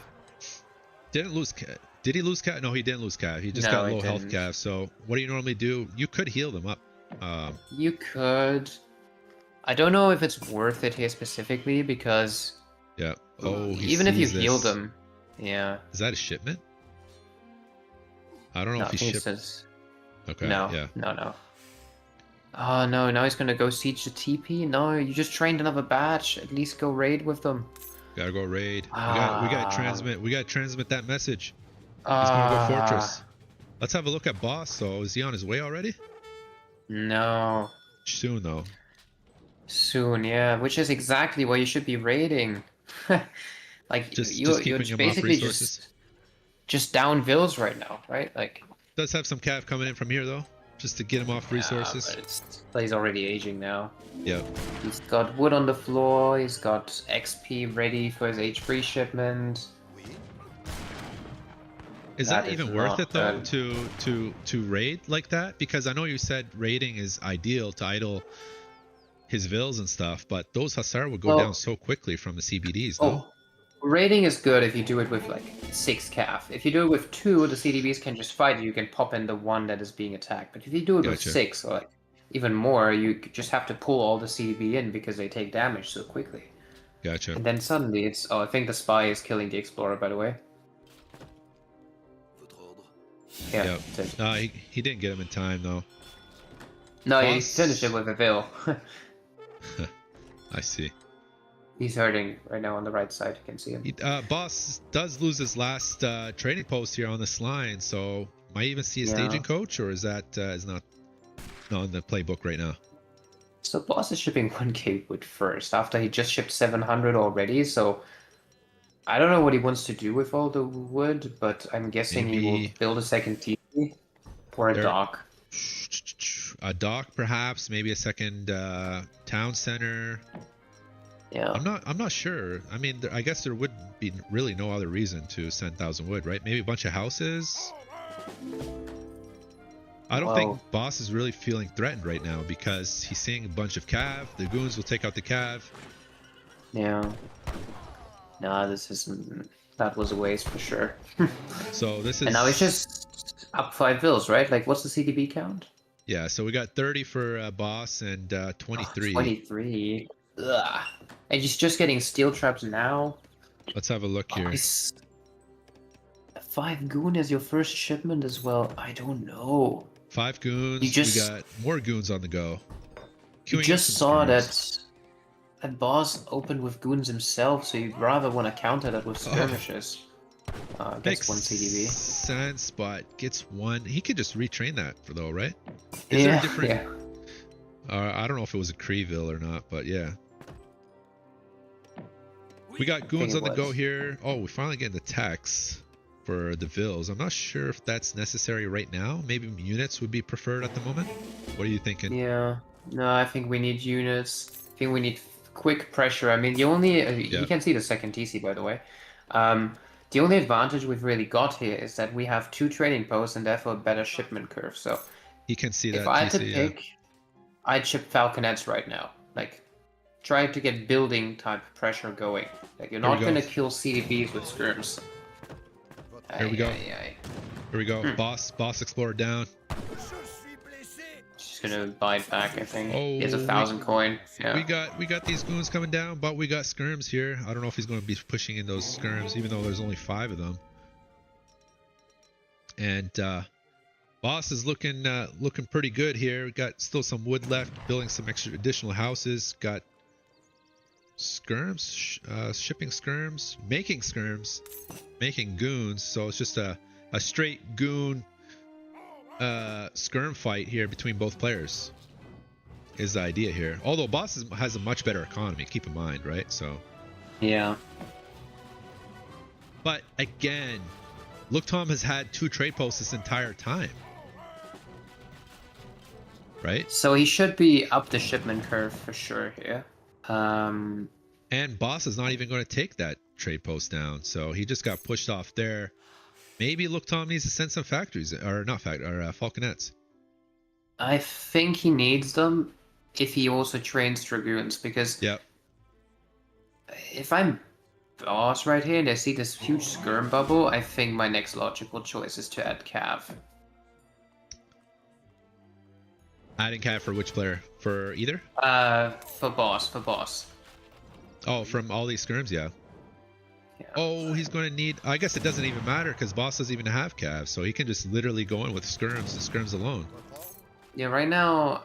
Didn't lose cav. Did he lose cav? No, he didn't lose cav. He just got low health cav. So what do you normally do? You could heal them up. You could. I don't know if it's worth it here specifically because. Yeah. Oh. Even if you heal them. Yeah. Is that a shipment? I don't know if he shipped. Okay. No. Yeah. No. Oh no! Now he's gonna go siege the TP. No, you just trained another batch. At least go raid with them. Gotta go raid. We got transmit. We got transmit that message. He's gonna go fortress. Let's have a look at Boss. So is he on his way already? No. Soon though. Soon, yeah. Which is exactly what you should be raiding. Like just you're keeping him basically off resources. just down Vils right now, right? Like Does have some cav coming in from here though, just to get him off resources. Yeah, but he's already aging now. Yep. He's got wood on the floor. He's got XP ready for his H3 shipment. Is that even worth it though to raid like that? Because I know you said raiding is ideal to idle his vills and stuff, but those Hussar would go down so quickly from the CBDs, though. Raiding is good if you do it with like 6 calf. If you do it with 2, the CDBs can just fight you. You can pop in the one that is being attacked. But if you do it with 6 or like even more, you just have to pull all the CDB in because they take damage so quickly. Gotcha. And then suddenly it's I think the spy is killing the explorer, by the way. Yeah. Yep. He didn't get him in time though. No, he finished it with a Vil. I see. He's hurting right now on the right side. You can see him. Boss does lose his last trading post here on this line, so might even see a staging coach, or is that is not in the playbook right now? So Boss is shipping 1k wood first after he just shipped 700 already. So I don't know what he wants to do with all the wood, but I'm guessing he will build a second TV or a dock. A dock, perhaps, maybe a second town center. Yeah. I'm not sure. I mean, I guess there would be really no other reason to send 1,000 wood, right? Maybe a bunch of houses. I don't think Boss is really feeling threatened right now because he's seeing a bunch of cav. The goons will take out the cav. Yeah. Nah, this isn't. That was a waste for sure. So this is. And now it's just up 5 vills, right? Like, what's the CDB count? Yeah, so we got 30 for Boss and 23. 23. Ugh. And he's just getting steel traps now. Let's have a look here. 5 goon as your first shipment as well. I don't know. 5 goons. We got more goons on the go. You just saw that Boss opened with goons himself, so you'd rather want to counter that with skirmishes. Gets 1 CDB. Sense, but gets 1. He could just retrain that for though, right? Is there a different? I don't know if it was a Creeville or not, but yeah. We got goons on the go here. Oh, we finally getting the techs for the vills. I'm not sure if that's necessary right now. Maybe units would be preferred at the moment. What are you thinking? Yeah. No, I think we need units. I think we need quick pressure. I mean, the only you can see the second TC, by the way. The only advantage we've really got here is that we have 2 trading posts and therefore a better shipment curve. So you can see that. If I had to pick, I'd ship Falconets right now. Like, try to get building type pressure going. Like, you're not gonna kill CDBs with skirms. Here we go. Here we go. Boss Explorer down. She's gonna buy it back, I think. Oh, he has 1,000 coin. Yeah. We got these goons coming down, but we got skirms here. I don't know if he's going to be pushing in those skirms, even though there's only 5 of them. And Boss is looking pretty good here. We got still some wood left, building some extra additional houses. Got skirms, shipping skirms, making goons. So it's just a straight goon skirm fight here between both players is the idea here. Although Boss has a much better economy, keep in mind, right? So yeah. But again, Look Tom has had 2 trade posts this entire time. Right? So he should be up the shipment curve for sure here. And Boss is not even going to take that trade post down, so he just got pushed off there. Maybe Look Tom needs to send some factories, or not factories, or falconets. I think he needs them if he also trains dragoons, because if I'm Boss right here and I see this huge skirm bubble, I think my next logical choice is to add Cav. Adding Cav for which player? For either? For Boss. Oh, from all these skirms, yeah. Oh, he's going to need... I guess it doesn't even matter because Boss doesn't even have Cav, so he can just literally go in with skirms and skirms alone. Yeah, right now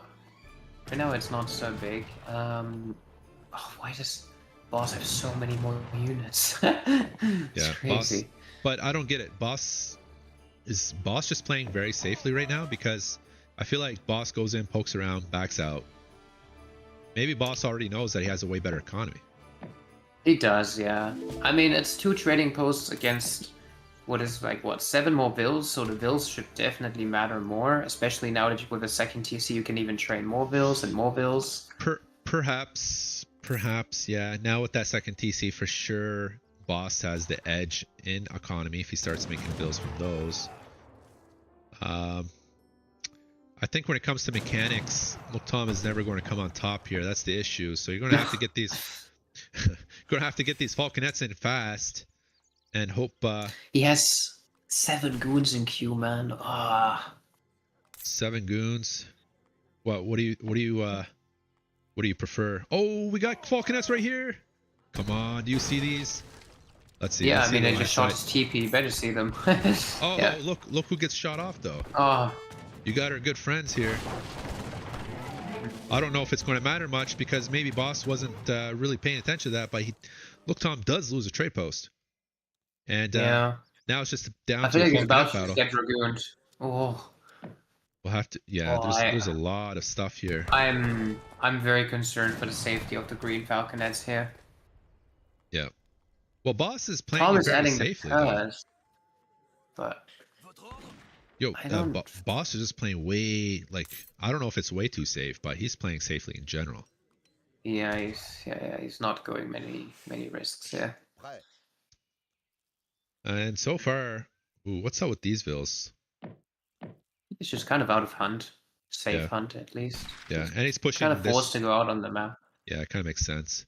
it's not so big. Why does Boss have so many more units? It's crazy. Boss, but I don't get it. Is Boss just playing very safely right now? Because I feel like Boss goes in, pokes around, backs out. Maybe Boss already knows that he has a way better economy. He does, yeah. I mean, it's 2 trading posts against what 7 more vills, so the vills should definitely matter more, especially now that with a second TC you can even train more vills and more vills. Perhaps, yeah. Now with that second TC, for sure, Boss has the edge in economy if he starts making vills from those. I think when it comes to mechanics, Tom is never going to come on top here. That's the issue. So you're going to have to get these, falconets in fast, and hope. He has 7 goons in queue, man. 7 goons. What do you prefer? Oh, we got falconets right here. Come on, do you see these? Let's see. Yeah, let's I mean, see they just shot his TP. You better see them. Oh, yeah. look who gets shot off though. Oh. You got our good friends here. I don't know if it's going to matter much because maybe Boss wasn't really paying attention to that, but Tom does lose a trade post. And yeah. Now it's just down I to a think he's about battle. to get dragooned. Oh. We'll have to. Yeah, there's a lot of stuff here. I'm very concerned for the safety of the green falconets here. Yeah. Well, Boss is playing very safely. But yo, Boss is just playing way I don't know if it's way too safe, but he's playing safely in general. Yeah, he's not going many risks. Yeah. And so far, what's up with these vills? He's just kind of out of hunt. Safe hunt, at least. Yeah, and he's pushing. Kind of forced to go out on the map. Yeah, it kind of makes sense.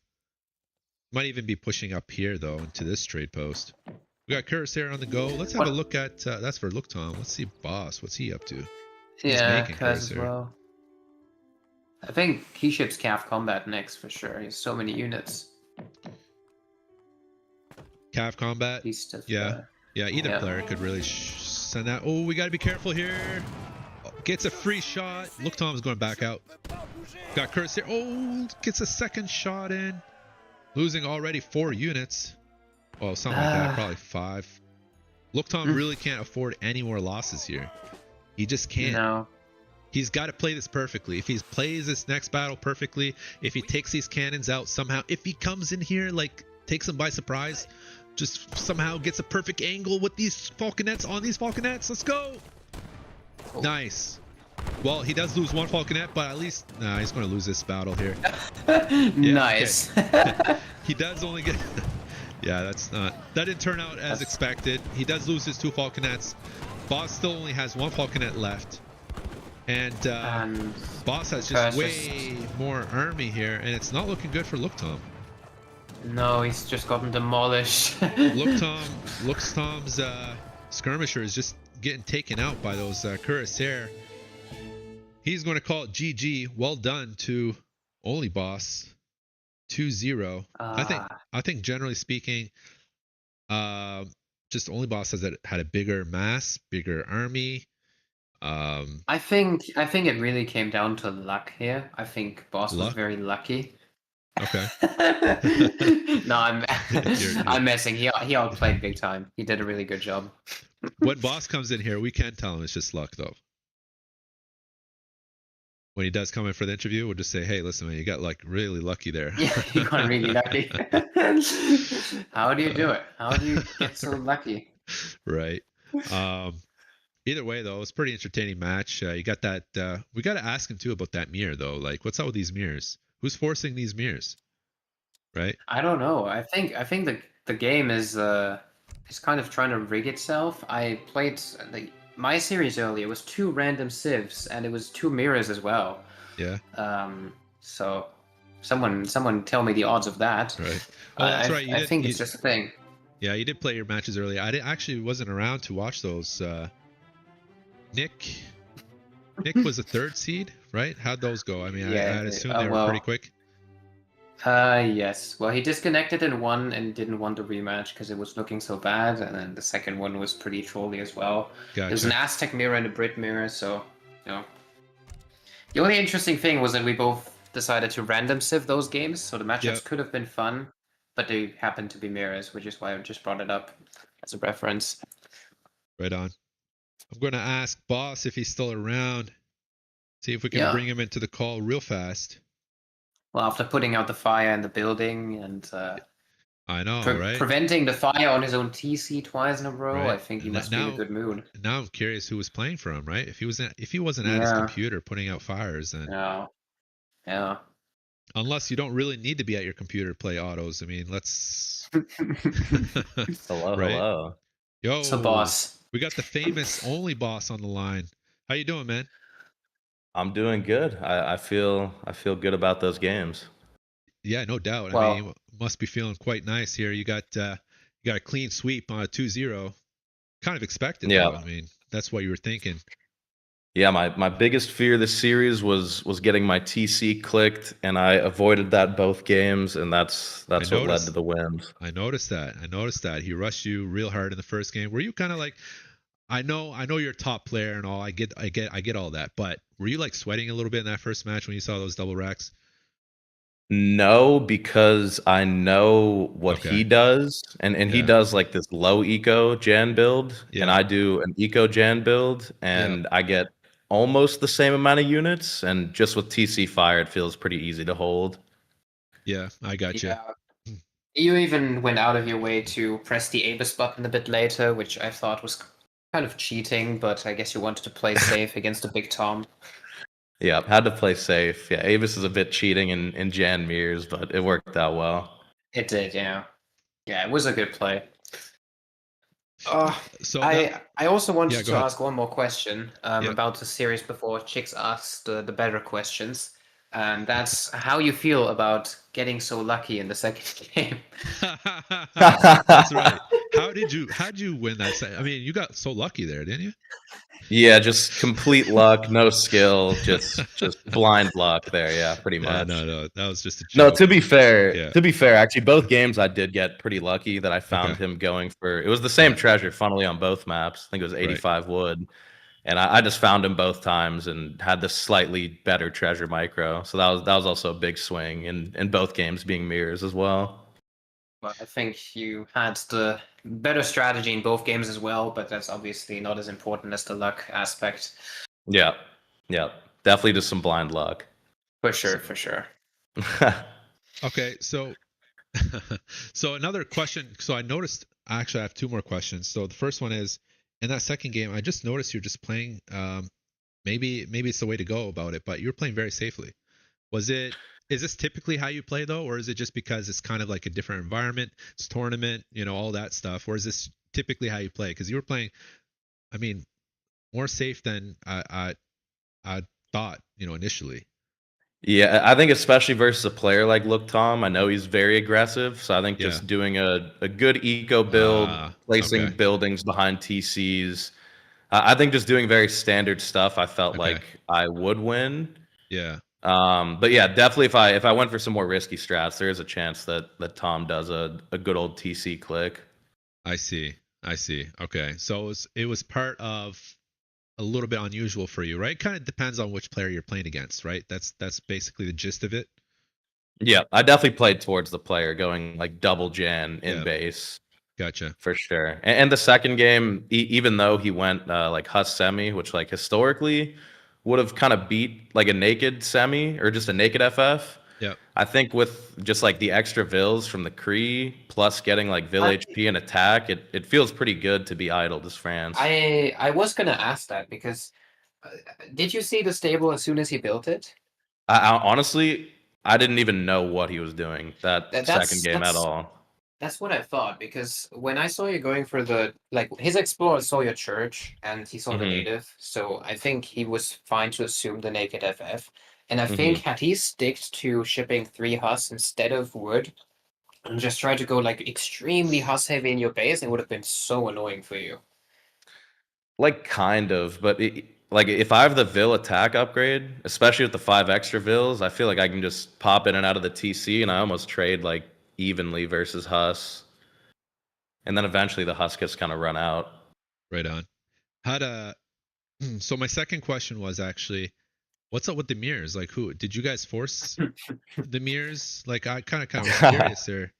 Might even be pushing up here, though, into this trade post. We got Cuirassier on the go. Let's have a look at... that's for Tom. Let's see Boss. What's he up to? Yeah, as well. I think he ships Cav Combat next, for sure. He has so many units. Cav Combat? Yeah, either player could really send that. Oh, we got to be careful here. Gets a free shot. Tom's going back out. Got Cuirassier. Oh, gets a second shot in. Losing already 4 units. Well, something like that. Probably 5. Tom really can't afford any more losses here. He just can't. No. He's got to play this perfectly. If he plays this next battle perfectly, if he takes these cannons out somehow, if he comes in here, takes them by surprise, just somehow gets a perfect angle with these falconets on these falconets. Let's go. Oh. Nice. Well, he does lose 1 falconet, but at least... Nah, he's going to lose this battle here. Nice. He does only get... Yeah, that didn't turn out as expected. He does lose his 2 falconets. Boss still only has 1 falconet left. And Boss has just way more army here, and it's not looking good for Tom. No, he's just gotten demolished. Tom's skirmisher is just getting taken out by those Cuirassier. He's going to call it GG. Well done to OnlyBaus. 2-0. I think generally speaking, just OnlyBaus has had a bigger mass, bigger army. I think it really came down to luck here. I think Boss was very lucky. Okay. No, I'm messing. He outplayed big time. He did a really good job. When Boss comes in here, we can tell him it's just luck, though. When he does come in for the interview, we'll just say, "Hey, listen, man, you got really lucky there." Yeah, you got really lucky. How do you do it? How do you get so lucky? Right. Either way, though, it's a pretty entertaining match. You got that. We got to ask him too about that mirror, though. What's up with these mirrors? Who's forcing these mirrors? Right. I don't know. I think the game is kind of trying to rig itself. I played my series earlier. It was 2 random civs and it was 2 mirrors as well. Yeah. So someone tell me the odds of that. Right. Oh, that's right. I think it's just a thing. Yeah, you did play your matches earlier. I actually wasn't around to watch those. Nick was a 3rd seed, right? How'd those go? I mean, I'd assume they were pretty quick. Yes. Well, he disconnected in 1 and didn't want the rematch because it was looking so bad, and then the second one was pretty trolly as well. Gotcha. There's an Aztec mirror and a Brit mirror, so The only interesting thing was that we both decided to random civ those games, so the matchups could have been fun, but they happened to be mirrors, which is why I just brought it up as a reference. Right on. I'm going to ask Boss if he's still around. See if we can bring him into the call real fast. Well, after putting out the fire in the building and I know, right? Preventing the fire on his own TC twice in a row. Right. I think he must be in a good mood. Now I'm curious who was playing for him, right? If he wasn't at his computer putting out fires, then yeah. Unless you don't really need to be at your computer to play autos. I mean, let's. Hello. Yo, so boss. We got the famous OnlyBaus on the line. How you doing, man? I'm doing good. I feel good about those games. Yeah, no doubt. Well, I mean, you must be feeling quite nice here. You got a clean sweep on a 2-0. Kind of expected, though. I mean, that's what you were thinking. Yeah, my biggest fear this series was getting my TC clicked, and I avoided that both games, and that's what led to the wins. I noticed that. He rushed you real hard in the first game. Were you kind of like, I know you're a top player and all. I get all that, but were you like sweating a little bit in that first match when you saw those double racks? No, because I know what he does, and he does like this low eco Jan build, and I do an eco Jan build, and I get almost the same amount of units, and just with TC fire, it feels pretty easy to hold. Yeah, I got you. Yeah. You even went out of your way to press the Abyss button a bit later, which I thought was kind of cheating, but I guess you wanted to play safe against a big Tom. Yeah, had to play safe. Yeah, Avis is a bit cheating in Jan mirrors, but it worked out well. It did, yeah. Yeah, it was a good play. So I also wanted to ask one more question about the series before Chicks asked the better questions. And that's how you feel about getting so lucky in the second game. That's right. How'd you win that? I mean, you got so lucky there, didn't you? Yeah, just complete luck, no skill, just blind luck there. Yeah, pretty much. No, that was just a joke. No, to be fair, actually, both games I did get pretty lucky that I found him going for. It was the same treasure, funnily, on both maps. I think it was 85 wood, and I just found him both times and had the slightly better treasure micro. So that was also a big swing in both games being mirrors as well. Well, I think you had the better strategy in both games as well, but that's obviously not as important as the luck aspect. Yeah. Definitely just some blind luck. For sure. Okay, so another question. So I noticed, actually I have two more questions. So the first one is, in that second game, I just noticed you're just playing, maybe it's the way to go about it, but you're playing very safely. Is this typically how you play, though, or is it just because it's kind of like a different environment, it's tournament, all that stuff, or is this typically how you play? Because you were playing, I mean, more safe than I thought, initially. Yeah, I think especially versus a player like Look Tom, I know he's very aggressive, so I think just doing a good eco build, placing buildings behind TCs, I think just doing very standard stuff, I felt like I would win. Yeah. But yeah, definitely if I went for some more risky strats, there is a chance that Tom does a good old TC click. I see. Okay, so it was part of a little bit unusual for you, right? Kind of depends on which player you're playing against, right? That's basically the gist of it. Yeah, I definitely played towards the player going like double Jan in base. Gotcha. For sure. And the second game, even though he went like Huss semi, which like historically would have kind of beat like a naked semi or just a naked FF. Yeah. I think with just like the extra vills from the Kree plus getting like vill HP and attack, it feels pretty good to be idled as France. I was gonna ask that because did you see the stable as soon as he built it? Honestly, I didn't even know what he was doing that second game at all. That's what I thought, because when I saw you going for his explorer saw your church and he saw the native, so I think he was fine to assume the naked FF. And I think had he sticked to shipping 3 Huss instead of wood and just tried to go like extremely Huss heavy in your base, it would have been so annoying for you. Like kind of, but like if I have the Vill attack upgrade, especially with the 5 extra Vills, I feel like I can just pop in and out of the TC and I almost trade like evenly versus Huss. And then eventually the Huss gets kind of run out. Right on. So my second question was actually, what's up with the mirrors? Like, who did you guys force the mirrors? Like, I kind of was curious there.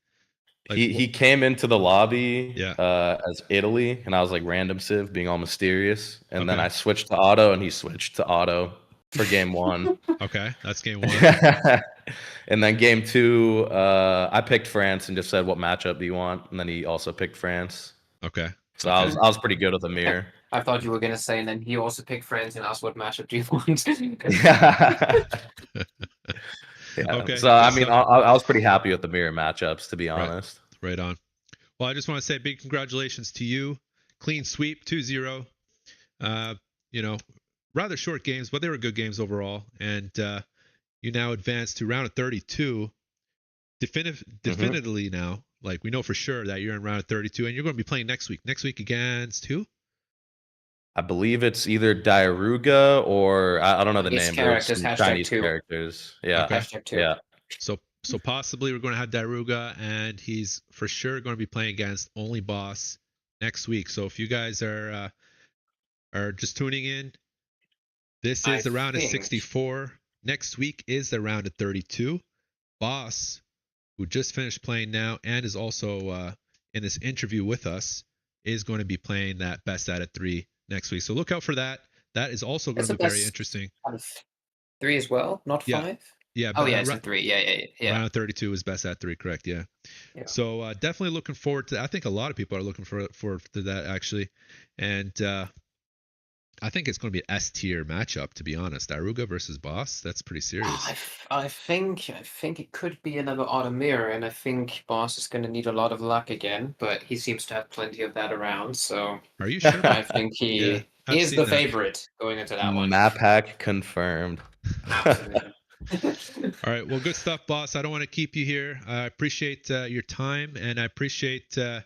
Like, he came into the lobby as Italy, and I was like random Civ being all mysterious, and then I switched to auto, and he switched to auto for game 1. Okay, that's game 1. And then game 2, I picked France and just said, "What matchup do you want?" And then he also picked France. Okay. So I was pretty good with Amir. I thought you were gonna say, and then he also picked friends and asked what matchup do you want. Yeah. Okay. So I mean, I was pretty happy with the mirror matchups, to be honest. Right on. Well, I just want to say big congratulations to you. Clean sweep, 2-0. You know, rather short games, but they were good games overall. And you now advance to round of 32. Definitively now, like we know for sure that you're in round of 32, and you're going to be playing next week. Next week against who? I believe it's either Diaruga or I don't know the name. Characters, but Chinese characters. Yeah. Okay. #2. Yeah. So possibly we're going to have Diaruga, and he's for sure going to be playing against OnlyBaus next week. So if you guys are just tuning in, this is the round of 64. Next week is the round of 32. Boss, who just finished playing now and is also in this interview with us, is going to be playing that best out of 3 next week. So look out for that. That is also going to be very interesting. Out of 3 as well, not 5. Yeah. Oh yeah, it's a 3. Yeah. Round 32 is best at 3, correct? Yeah. So definitely looking forward to. I think a lot of people are looking forward to that actually, and I think it's going to be an S tier matchup. To be honest, Daruga versus Boss. That's pretty serious. I think it could be another Automir, and I think Boss is going to need a lot of luck again, but he seems to have plenty of that around. So are you sure? I think he is the favorite going into that one. Map hack confirmed. Absolutely. All right. Well, good stuff, Boss. I don't want to keep you here. I appreciate your time, and I appreciate the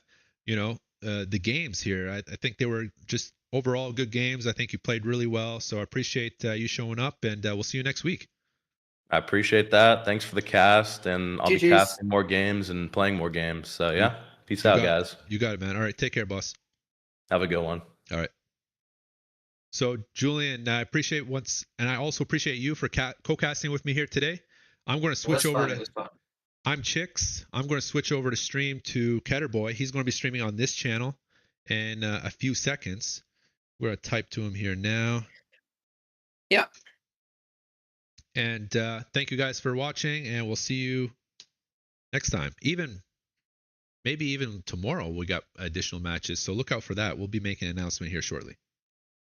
games here. I think they were just overall good games. I think you played really well. So I appreciate you showing up, and we'll see you next week. I appreciate that. Thanks for the cast, and I'll be casting more games and playing more games. So yeah, peace out, guys. You got it, man. All right. Take care, boss. Have a good one. All right. So Julian, I appreciate and I also appreciate you for co-casting with me here today. I'm going to switch over to. I'm Chicks. I'm going to switch over to stream to Ketterboy. He's going to be streaming on this channel in a few seconds. We're going to type to him here now. Yeah. And thank you guys for watching, and we'll see you next time. Maybe even tomorrow we got additional matches, so look out for that. We'll be making an announcement here shortly.